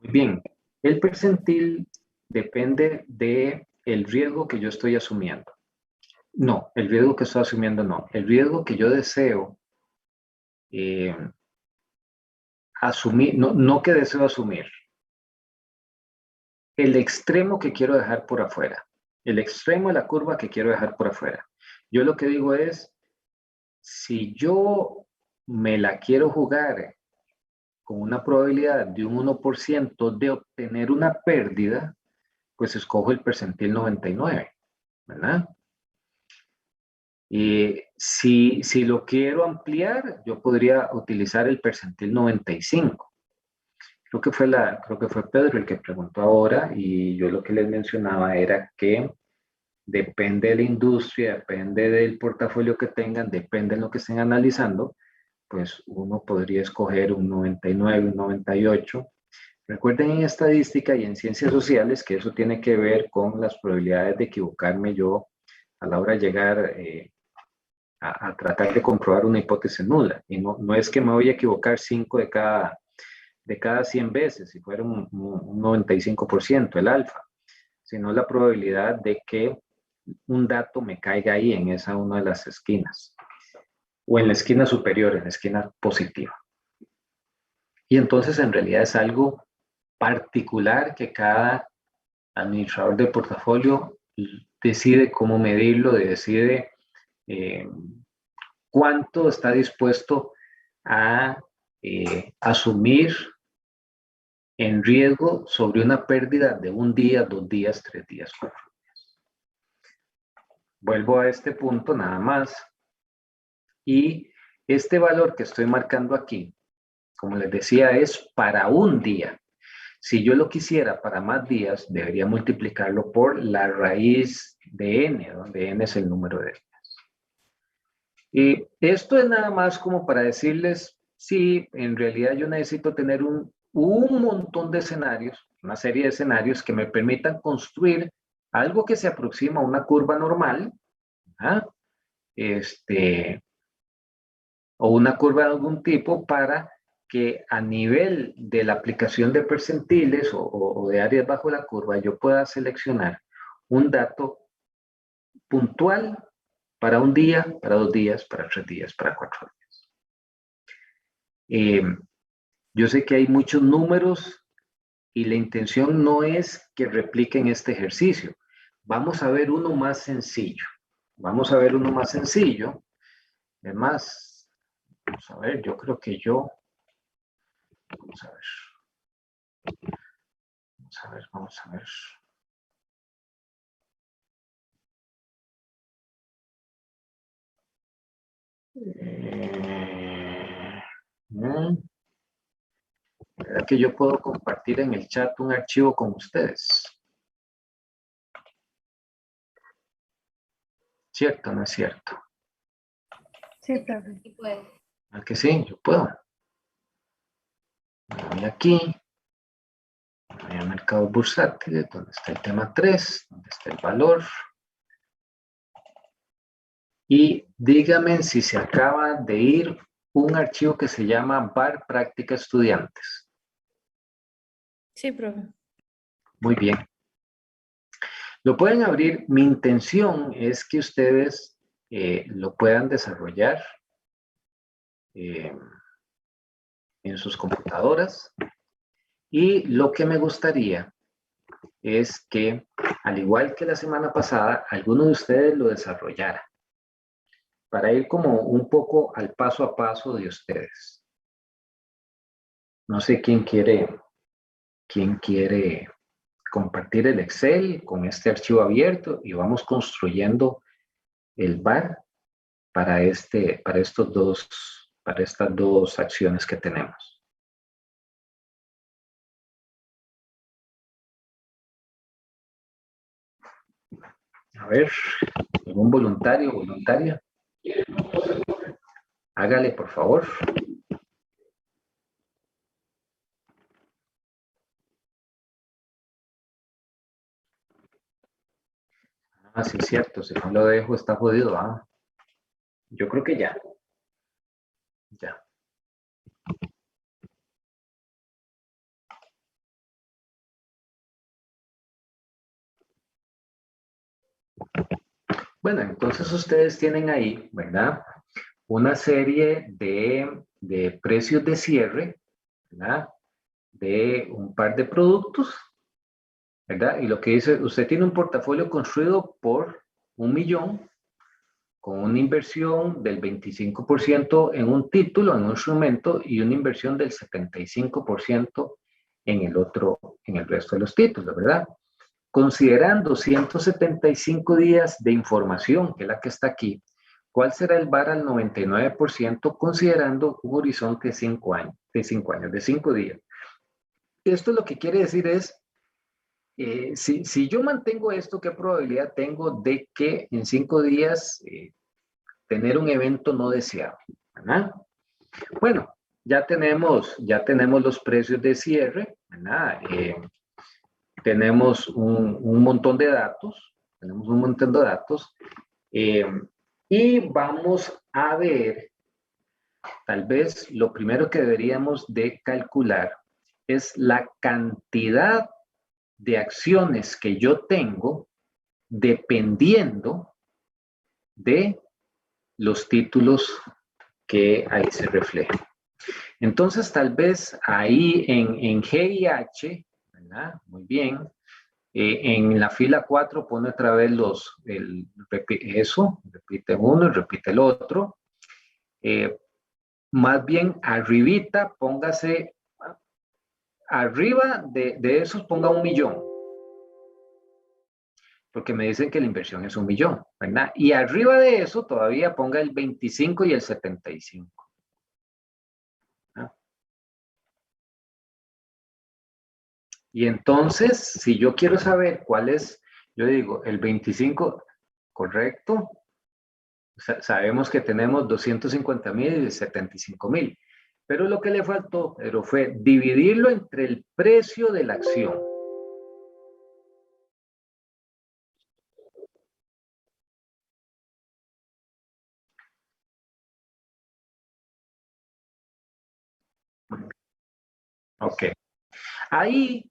Muy bien. El percentil depende del riesgo que yo estoy asumiendo. No, el riesgo que estoy asumiendo no. El riesgo que yo deseo asumir, no que deseo asumir. El extremo que quiero dejar por afuera. El extremo de la curva que quiero dejar por afuera. Yo lo que digo es, si yo me la quiero jugar con una probabilidad de un 1% de obtener una pérdida, pues escojo el percentil 99, ¿verdad? Y si lo quiero ampliar, yo podría utilizar el percentil 95. Creo que fue Pedro el que preguntó ahora, y yo lo que les mencionaba era que depende de la industria, depende del portafolio que tengan, depende de lo que estén analizando, pues uno podría escoger un 99, un 98. Recuerden en estadística y en ciencias sociales que eso tiene que ver con las probabilidades de equivocarme yo a la hora de llegar a tratar de comprobar una hipótesis nula. Y no es que me voy a equivocar 5 de cada 100 veces, si fuera un 95%, el alfa, sino la probabilidad de que un dato me caiga ahí en esa una de las esquinas, o en la esquina superior, en la esquina positiva. Y entonces en realidad es algo particular que cada administrador de portafolio decide cómo medirlo, decide cuánto está dispuesto a asumir en riesgo sobre una pérdida de un día, 2 días, 3 días, 4 días. Vuelvo a este punto nada más. Y este valor que estoy marcando aquí, como les decía, es para un día. Si yo lo quisiera para más días, debería multiplicarlo por la raíz de n, donde n es el número de días. Y esto es nada más como para decirles, sí, en realidad yo necesito tener un montón de escenarios, una serie de escenarios que me permitan construir algo que se aproxima a una curva normal, ¿ah? O una curva de algún tipo para que a nivel de la aplicación de percentiles o de áreas bajo la curva yo pueda seleccionar un dato puntual para un día, para 2 días, para 3 días, para 4 días. Yo sé que hay muchos números y la intención no es que repliquen este ejercicio. Vamos a ver uno más sencillo. Vamos a ver uno más sencillo. Además, vamos a ver, yo creo que vamos a ver. Vamos a ver. ¿Verdad que yo puedo compartir en el chat un archivo con ustedes? ¿Cierto o no es cierto? Sí, profe. Sí puede. ¿A que sí? Yo puedo. Voy aquí. Voy a mercados bursátiles, donde está el tema 3, donde está el valor. Y díganme si se acaba de ir un archivo que se llama VAR Práctica Estudiantes. Sí, profe. Muy bien. Lo pueden abrir. Mi intención es que ustedes lo puedan desarrollar en sus computadoras. Y lo que me gustaría es que, al igual que la semana pasada, alguno de ustedes lo desarrollara para ir como un poco al paso a paso de ustedes. No sé quién quiere compartir el Excel con este archivo abierto y vamos construyendo el VAR para estas dos acciones que tenemos. A ver, ¿algún voluntario o voluntaria? Hágale, por favor. Ah, sí, es cierto. Si no lo dejo, está jodido. ¿Ah? Yo creo que ya. Ya. Bueno, entonces ustedes tienen ahí, ¿verdad? Una serie de precios de cierre, ¿verdad? De un par de productos, ¿verdad? Y lo que dice, usted tiene un portafolio construido por 1 millón con una inversión del 25% en un título, en un instrumento, y una inversión del 75% en el resto de los títulos, ¿verdad? Considerando 175 días de información, que es la que está aquí, ¿cuál será el VAR al 99% considerando un horizonte de 5 años, de 5 días? Esto lo que quiere decir es, si yo mantengo esto, ¿qué probabilidad tengo de que en 5 días tener un evento no deseado? ¿Verdad? Bueno, ya tenemos los precios de cierre, ¿verdad? Tenemos un montón de datos, y vamos a ver, tal vez lo primero que deberíamos de calcular es la cantidad de acciones que yo tengo dependiendo de los títulos que ahí se reflejan. Entonces, tal vez ahí en G y H, ¿verdad? Muy bien. En la fila 4 pone otra vez eso, repite uno y repite el otro. Más bien, arribita, póngase, arriba de esos ponga 1.000.000. Porque me dicen que la inversión es 1.000.000, ¿verdad? Y arriba de eso todavía ponga el 25 y el 75. ¿Ah? Y entonces, si yo quiero saber cuál es, yo digo, el 25, correcto, sabemos que tenemos 250.000 y 75.000, pero lo que le faltó, pero fue dividirlo entre el precio de la acción. Ok. Ahí,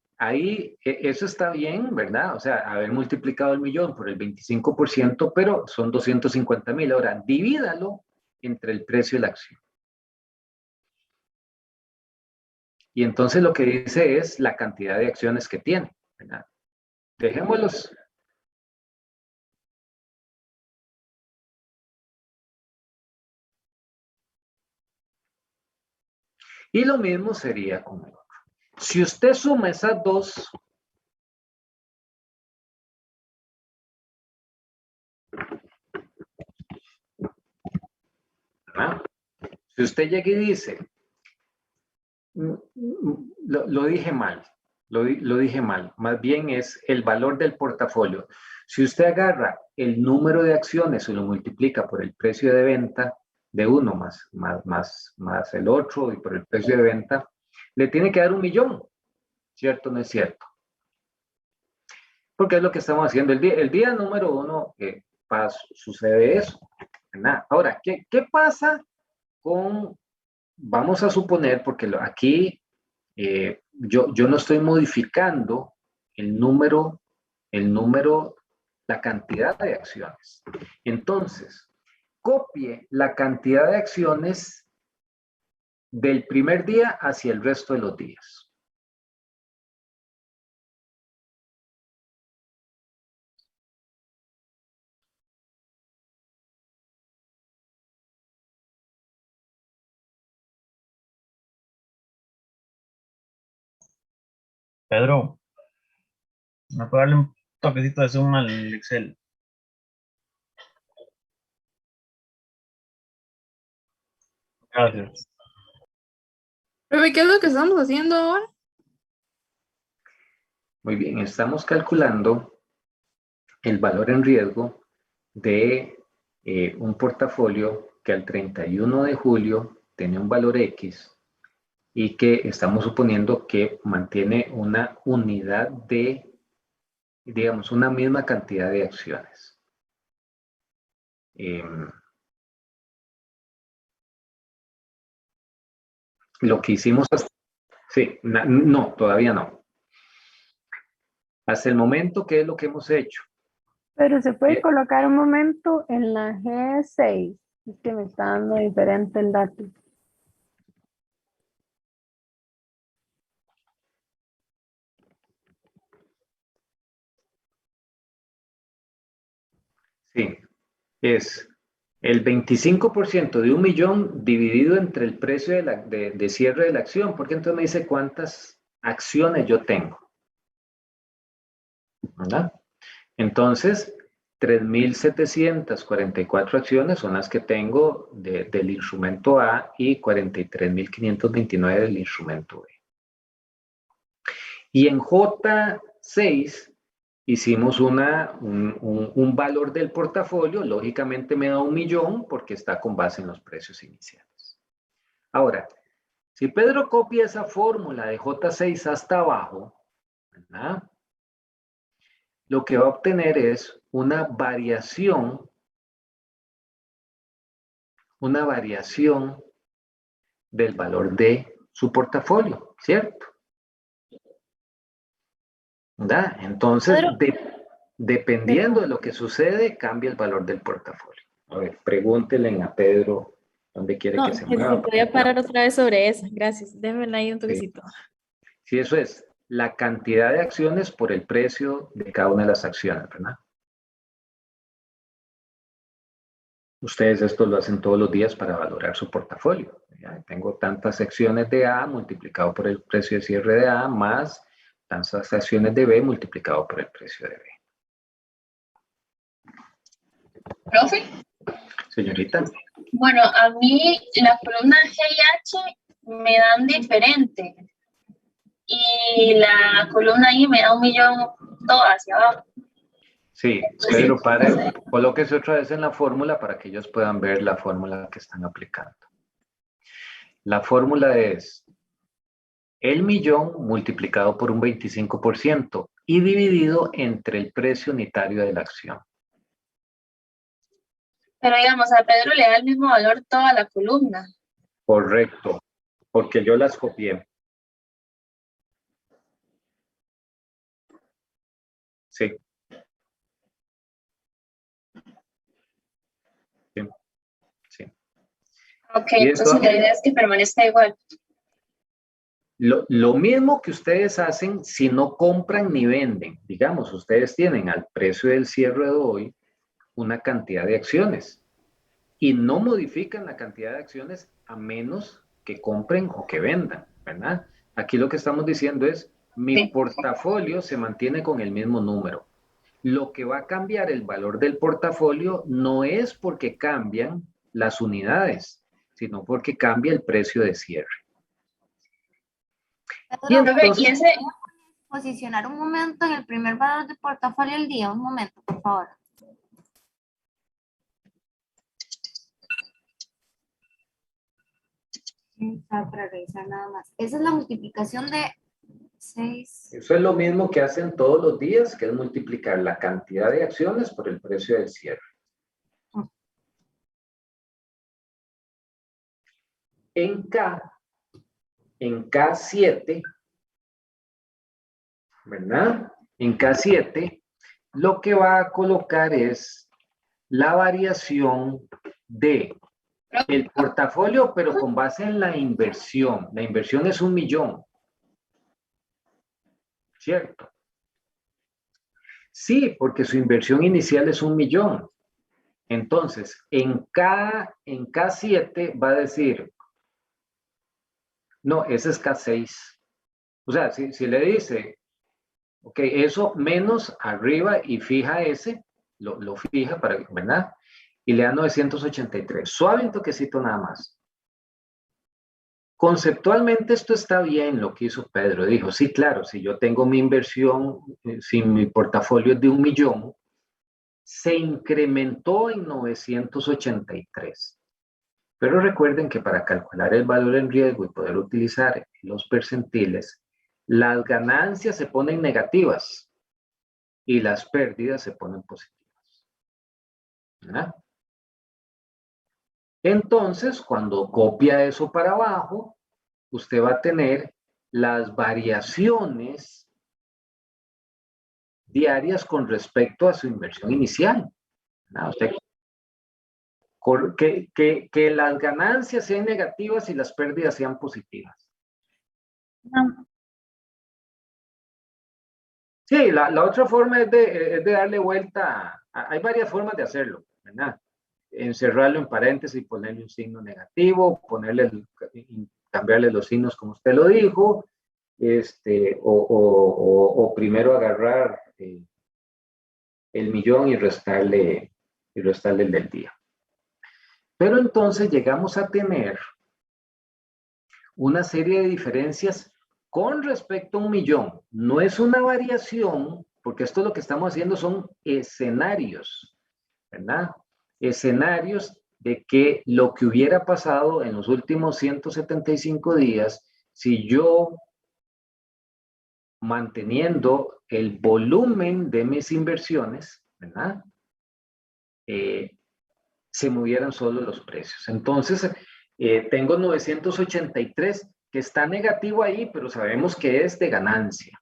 eso está bien, ¿verdad? O sea, haber multiplicado el 1.000.000 por el 25%, pero son 250.000. Ahora, divídalo entre el precio de la acción. Y entonces lo que dice es la cantidad de acciones que tiene, ¿verdad? Dejémoslos. Y lo mismo sería con el otro. Si usted suma esas dos, ¿verdad? Si usted llega y dice, lo dije mal, lo dije mal, más bien es el valor del portafolio. Si usted agarra el número de acciones y lo multiplica por el precio de venta de uno más el otro y por el precio de venta, le tiene que dar 1.000.000, ¿cierto o no es cierto? Porque es lo que estamos haciendo. El día número 1 sucede eso, ¿verdad? Ahora, ¿qué pasa con, vamos a suponer, porque aquí yo no estoy modificando el número, la cantidad de acciones. Entonces, copie la cantidad de acciones del primer día hacia el resto de los días. Pedro, ¿me puede darle un toquecito de zoom al Excel? Gracias. Profe, ¿qué es lo que estamos haciendo ahora? Muy bien, estamos calculando el valor en riesgo de un portafolio que al 31 de julio tiene un valor X y que estamos suponiendo que mantiene una unidad de, digamos, una misma cantidad de acciones. Lo que hicimos hasta, sí, no, todavía no. Hasta el momento, ¿qué es lo que hemos hecho? Pero se puede colocar un momento en la G6. Es que me está dando diferente el dato. Sí, es el 25% de 1.000.000 dividido entre el precio de cierre de la acción, porque entonces me dice cuántas acciones yo tengo, ¿verdad? Entonces, 3.744 acciones son las que tengo del instrumento A y 43.529 del instrumento B. Y en J6 hicimos un valor del portafolio, lógicamente me da 1.000.000 porque está con base en los precios iniciales. Ahora, si Pedro copia esa fórmula de J6 hasta abajo, ¿verdad? Lo que va a obtener es una variación del valor de su portafolio, ¿cierto? ¿Verdad? Entonces, dependiendo de lo que sucede, cambia el valor del portafolio. A ver, pregúntenle a Pedro ¿Dónde quiere No, que se que mueva? se podía parar otra vez sobre eso. Gracias. Déjenme ahí un toquecito. Sí, eso es la cantidad de acciones por el precio de cada una de las acciones, ¿verdad? Ustedes esto lo hacen todos los días para valorar su portafolio. ¿Ya? Tengo tantas acciones de A multiplicado por el precio de cierre de A más tantas acciones de B multiplicado por el precio de B. Profe, Señorita. bueno, a mí la columna G y H me dan diferente. Y la columna I me da 1.000.000 todo hacia abajo. Sí, Pedro, colóquese otra vez en la fórmula para que ellos puedan ver la fórmula que están aplicando. La fórmula es el millón multiplicado por un 25% y dividido entre el precio unitario de la acción. Pero digamos, a Pedro le da el mismo valor toda la columna. Correcto, porque yo las copié. Sí. Sí. Sí. Ok, Y entonces eso, la idea es que permanezca igual. lo mismo que ustedes hacen si no compran ni venden. Digamos, ustedes tienen al precio del cierre de hoy una cantidad de acciones y no modifican la cantidad de acciones a menos que compren o que vendan, ¿verdad? Aquí lo que estamos diciendo es, mi Sí. portafolio se mantiene con el mismo número. Lo que va a cambiar el valor del portafolio no es porque cambian las unidades, sino porque cambia el precio de cierre. Y Pedro, Profe, entonces, y ese, posicionar un momento en el primer valor de portafolio del día. Un momento, por favor. Para revisar nada más. Esa es la multiplicación de 6. eso es lo mismo que hacen todos los días, que es multiplicar la cantidad de acciones por el precio del cierre. En K7, ¿verdad? En K7, lo que va a colocar es la variación de el portafolio, pero con base en la inversión. La inversión es 1.000.000. ¿Cierto? Sí, porque su inversión inicial es 1.000.000. Entonces, en K7 va a decir, no, ese es K6. O sea, si le dice, ok, eso menos arriba y fija ese, lo fija para, ¿verdad? Y le da 983. Suave un toquecito nada más. Conceptualmente esto está bien lo que hizo Pedro. Dijo, sí, claro, si yo tengo mi inversión, si mi portafolio es de 1.000.000, se incrementó en 983. Pero recuerden que para calcular el valor en riesgo y poder utilizar los percentiles, las ganancias se ponen negativas y las pérdidas se ponen positivas. ¿Verdad? Entonces, cuando copia eso para abajo, usted va a tener las variaciones diarias con respecto a su inversión inicial. ¿No? Usted, que las ganancias sean negativas y las pérdidas sean positivas. Sí, la otra forma es de darle vuelta. Hay varias formas de hacerlo, ¿verdad? Encerrarlo en paréntesis y ponerle un signo negativo, cambiarle los signos como usted lo dijo, o primero agarrar el millón y restarle el del día. Pero entonces llegamos a tener una serie de diferencias con respecto a 1.000.000. No es una variación, porque esto lo que estamos haciendo son escenarios, ¿verdad? Escenarios de que lo que hubiera pasado en los últimos 175 días, si yo, manteniendo el volumen de mis inversiones, ¿verdad? Se movieran solo los precios. Entonces, tengo 983 que está negativo ahí, pero sabemos que es de ganancia.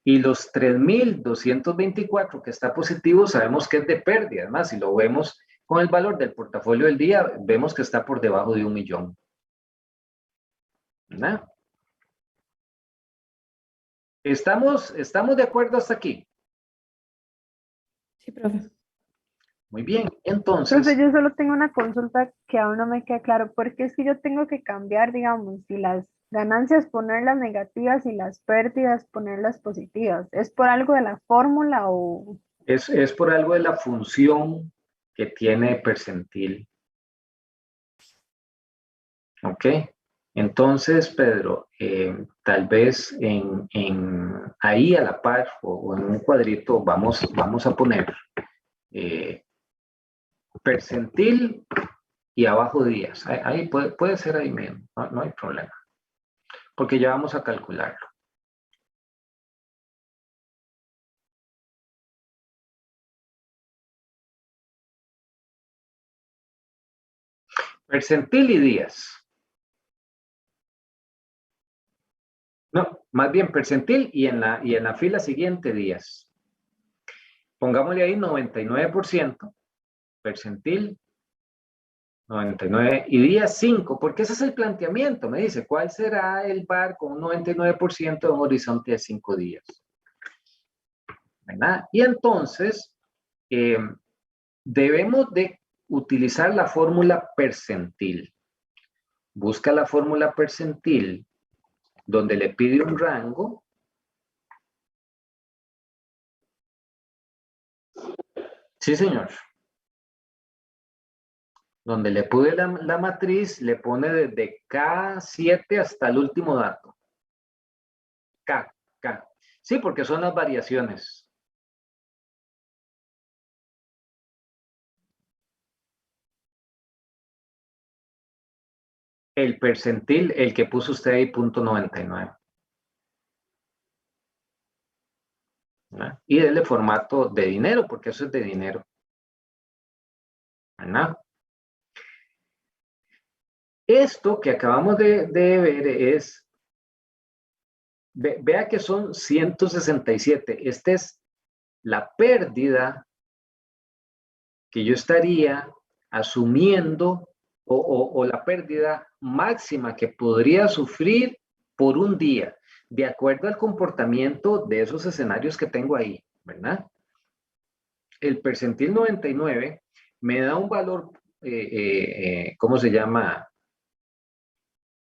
Y los 3.224 que está positivo, sabemos que es de pérdida. Además, si lo vemos Con el valor del portafolio del día, vemos que está por debajo de 1 millón. ¿Verdad? ¿Estamos de acuerdo hasta aquí? Sí, profe. Muy bien, entonces... Entonces yo solo tengo una consulta que aún no me queda claro, porque es que yo tengo que cambiar, digamos, si las ganancias ponerlas negativas y las pérdidas ponerlas positivas. ¿Es por algo de la fórmula o...? Es por algo de la función que tiene percentil. ¿Ok? Entonces, Pedro, tal vez ahí a la par o en un cuadrito vamos a poner percentil y abajo días. Ahí puede ser ahí mismo, no hay problema. Porque ya vamos a calcularlo. Percentil y días. No, más bien percentil y en la fila siguiente días. Pongámosle ahí 99%, percentil, 99 y días 5, porque ese es el planteamiento. Me dice, ¿cuál será el VAR con un 99% de un horizonte de 5 días? ¿Verdad? Y entonces, debemos de utilizar la fórmula percentil. Busca la fórmula percentil donde le pide un rango. Sí, señor. Donde le pone la matriz, le pone desde K7 hasta el último dato. K. Sí, porque son las variaciones. El percentil, el que puso usted ahí, .99. ¿Verdad? Y denle formato de dinero, porque eso es de dinero. ¿Verdad? Esto que acabamos de ver es, vea que son 167. Esta es la pérdida que yo estaría asumiendo o la pérdida máxima que podría sufrir por un día, de acuerdo al comportamiento de esos escenarios que tengo ahí, ¿verdad? El percentil 99 me da un valor, ¿cómo se llama?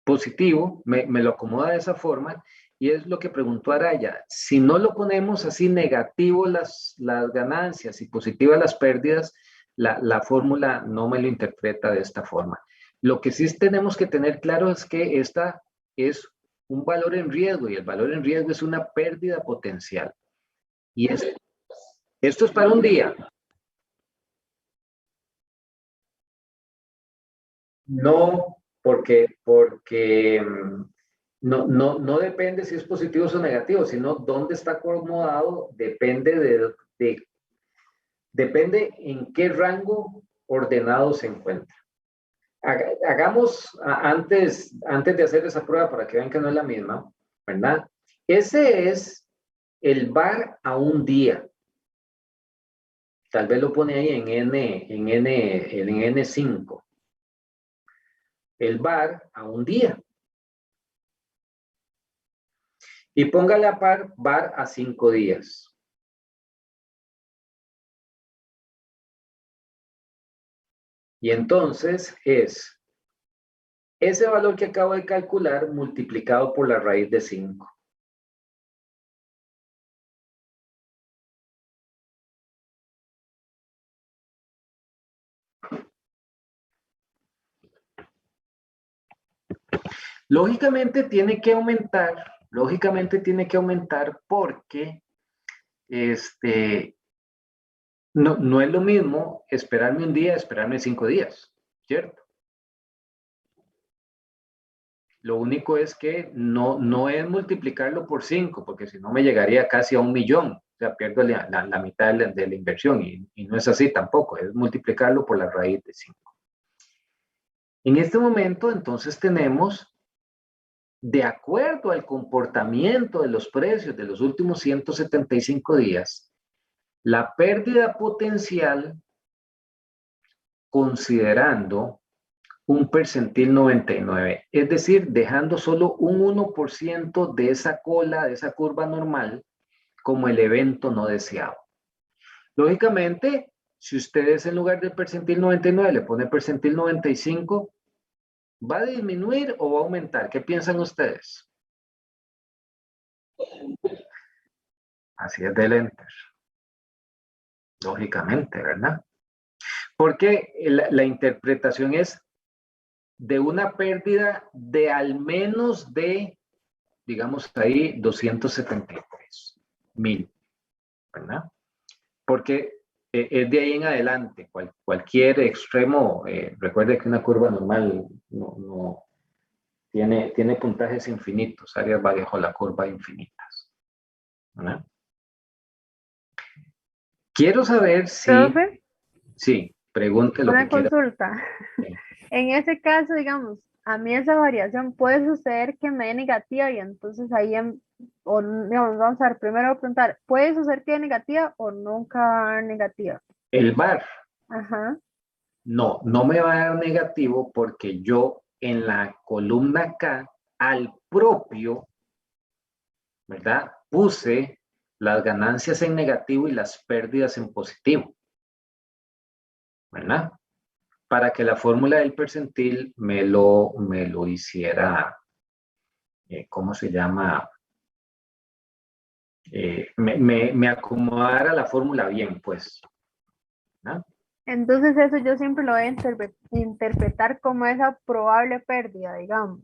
Positivo, me lo acomoda de esa forma, y es lo que preguntó Araya. Si no lo ponemos así negativo las ganancias y positivas las pérdidas, la fórmula no me lo interpreta de esta forma. Lo que sí tenemos que tener claro es que esta es un valor en riesgo, y el valor en riesgo es una pérdida potencial. Y esto es para un día. No, porque no depende si es positivo o negativo, sino dónde está acomodado, depende en qué rango ordenado se encuentra. Hagamos antes de hacer esa prueba para que vean que no es la misma, ¿verdad? Ese es el VAR a un día. Tal vez lo pone ahí en N5. El VAR a un día. Y ponga la par VAR a 5 días. Y entonces es ese valor que acabo de calcular multiplicado por la raíz de 5. Lógicamente tiene que aumentar porque no es lo mismo esperarme un día, esperarme 5 días, ¿cierto? Lo único es que no es multiplicarlo por 5, porque si no me llegaría casi a 1 millón. O sea, pierdo la mitad de la inversión, y no es así tampoco, es multiplicarlo por la raíz de 5. En este momento, entonces, tenemos, de acuerdo al comportamiento de los precios de los últimos 175 días, la pérdida potencial considerando un percentil 99, es decir, dejando solo un 1% de esa cola, de esa curva normal, como el evento no deseado. Lógicamente, si ustedes en lugar del percentil 99 le ponen percentil 95, ¿va a disminuir o va a aumentar? ¿Qué piensan ustedes? Así es del enter. Lógicamente, ¿verdad? Porque la interpretación es de una pérdida de al menos de, digamos ahí, 273,000, ¿verdad? Porque es de ahí en adelante, cualquier extremo, recuerde que una curva normal no tiene puntajes infinitos, áreas bajo la curva infinitas, ¿verdad? Quiero saber si, Profe, sí, pregunte lo una que quiera. consulta. Sí. En ese caso, digamos, a mí esa variación puede suceder que me dé negativa y entonces ahí, o, digamos, vamos a ver, primero voy a preguntar, ¿puede suceder que dé negativa o nunca va a dar negativa? El VAR, Ajá. no me va a dar negativo porque yo en la columna K, al propio, ¿verdad? Puse las ganancias en negativo y las pérdidas en positivo, ¿verdad? Para que la fórmula del percentil me lo hiciera, ¿cómo se llama? Me acomodara la fórmula bien, pues, ¿no? Entonces eso yo siempre lo voy a interpretar como esa probable pérdida, digamos.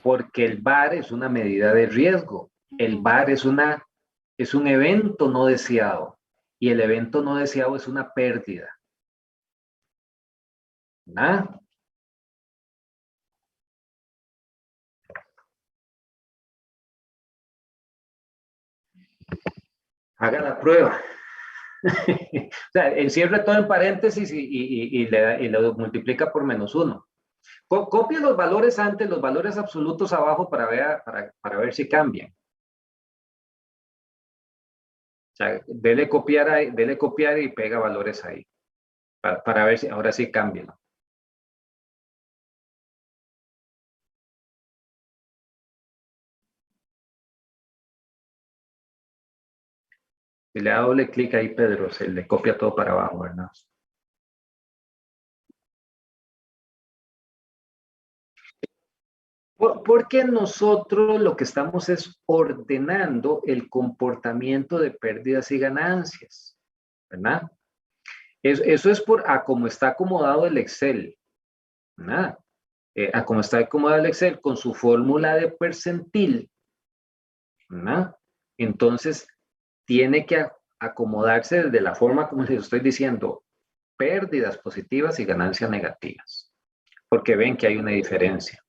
Porque el VAR es una medida de riesgo. El VAR es un evento no deseado y el evento no deseado es una pérdida. ¿Verdad? Haga la prueba. O sea, encierre todo en paréntesis y lo multiplica por -1. Copie los valores antes, los valores absolutos abajo para ver si cambian. O sea, dele copiar y pega valores ahí. Para ver si ahora sí cambian. Si le da doble clic ahí, Pedro, se le copia todo para abajo, ¿verdad? Porque nosotros lo que estamos es ordenando el comportamiento de pérdidas y ganancias, ¿verdad? Eso es a cómo está acomodado el Excel, ¿verdad? A cómo está acomodado el Excel con su fórmula de percentil, ¿verdad? Entonces, tiene que acomodarse de la forma como les estoy diciendo, pérdidas positivas y ganancias negativas, porque ven que hay una diferencia.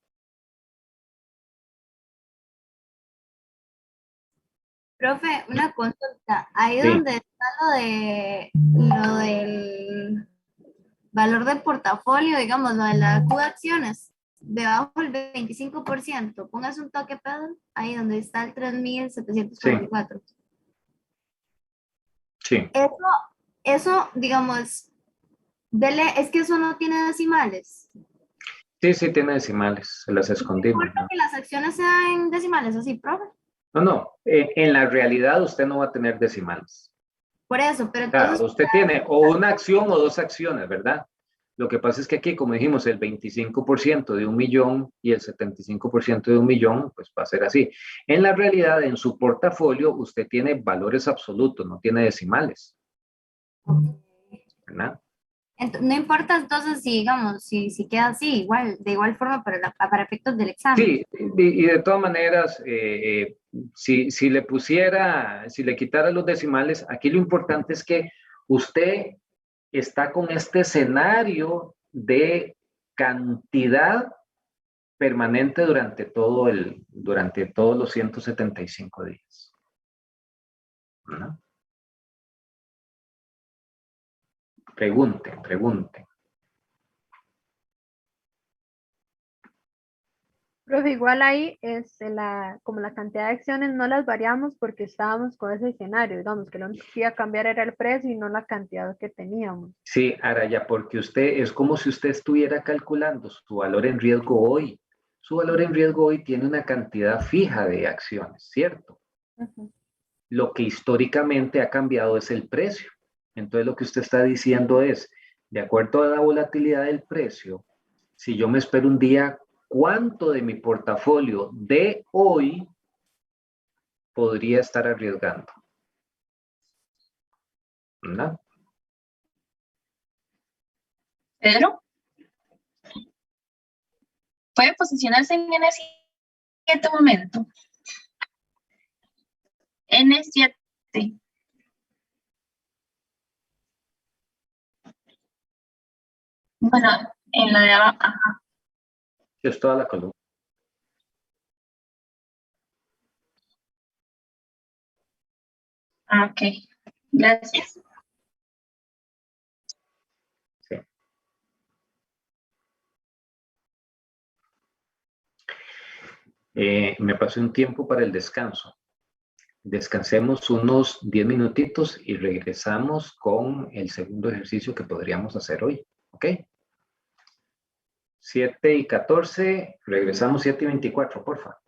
Profe, una consulta. Ahí Sí. donde está lo del valor de portafolio, digamos, lo de la Q de acciones, debajo del 25%, póngase un toque, Pedro, ahí donde está el 3.744. Sí. Eso, digamos, es que eso no tiene decimales. Sí, tiene decimales, se las ¿No escondimos, importa ¿no? que las acciones sean decimales así, profe? No, en la realidad usted no va a tener decimales. Por eso, pero O sea, entonces, usted tiene o una acción o dos acciones, ¿verdad? Lo que pasa es que aquí, como dijimos, el 25% de 1.000.000 y el 75% de 1.000.000, pues va a ser así. En la realidad, en su portafolio, usted tiene valores absolutos, no tiene decimales, ¿verdad? no importa entonces si, digamos, si queda así, igual, de igual forma para efectos del examen. Sí, y de todas maneras, si le quitara los decimales, aquí lo importante es que usted está con este escenario de cantidad permanente durante todos los 175 días. ¿No? Pregunte. Pero igual ahí como la cantidad de acciones no las variamos porque estábamos con ese escenario, digamos que lo único que iba a cambiar era el precio y no la cantidad que teníamos. Sí, Araya, porque usted es como si usted estuviera calculando su valor en riesgo hoy. Su valor en riesgo hoy tiene una cantidad fija de acciones, ¿cierto? Ujú. Lo que históricamente ha cambiado es el precio. Entonces lo que usted está diciendo es, de acuerdo a la volatilidad del precio, si yo me espero un día, ¿cuánto de mi portafolio de hoy podría estar arriesgando? ¿No? Pedro, puede posicionarse en N7 momento. N7. Bueno, en la de abajo. Ajá. Es toda la columna. Ah, ok. Gracias. Sí. Me pasé un tiempo para el descanso. Descansemos unos 10 minutitos y regresamos con el segundo ejercicio que podríamos hacer hoy. ¿Ok? 7:14, regresamos 7:24, porfa.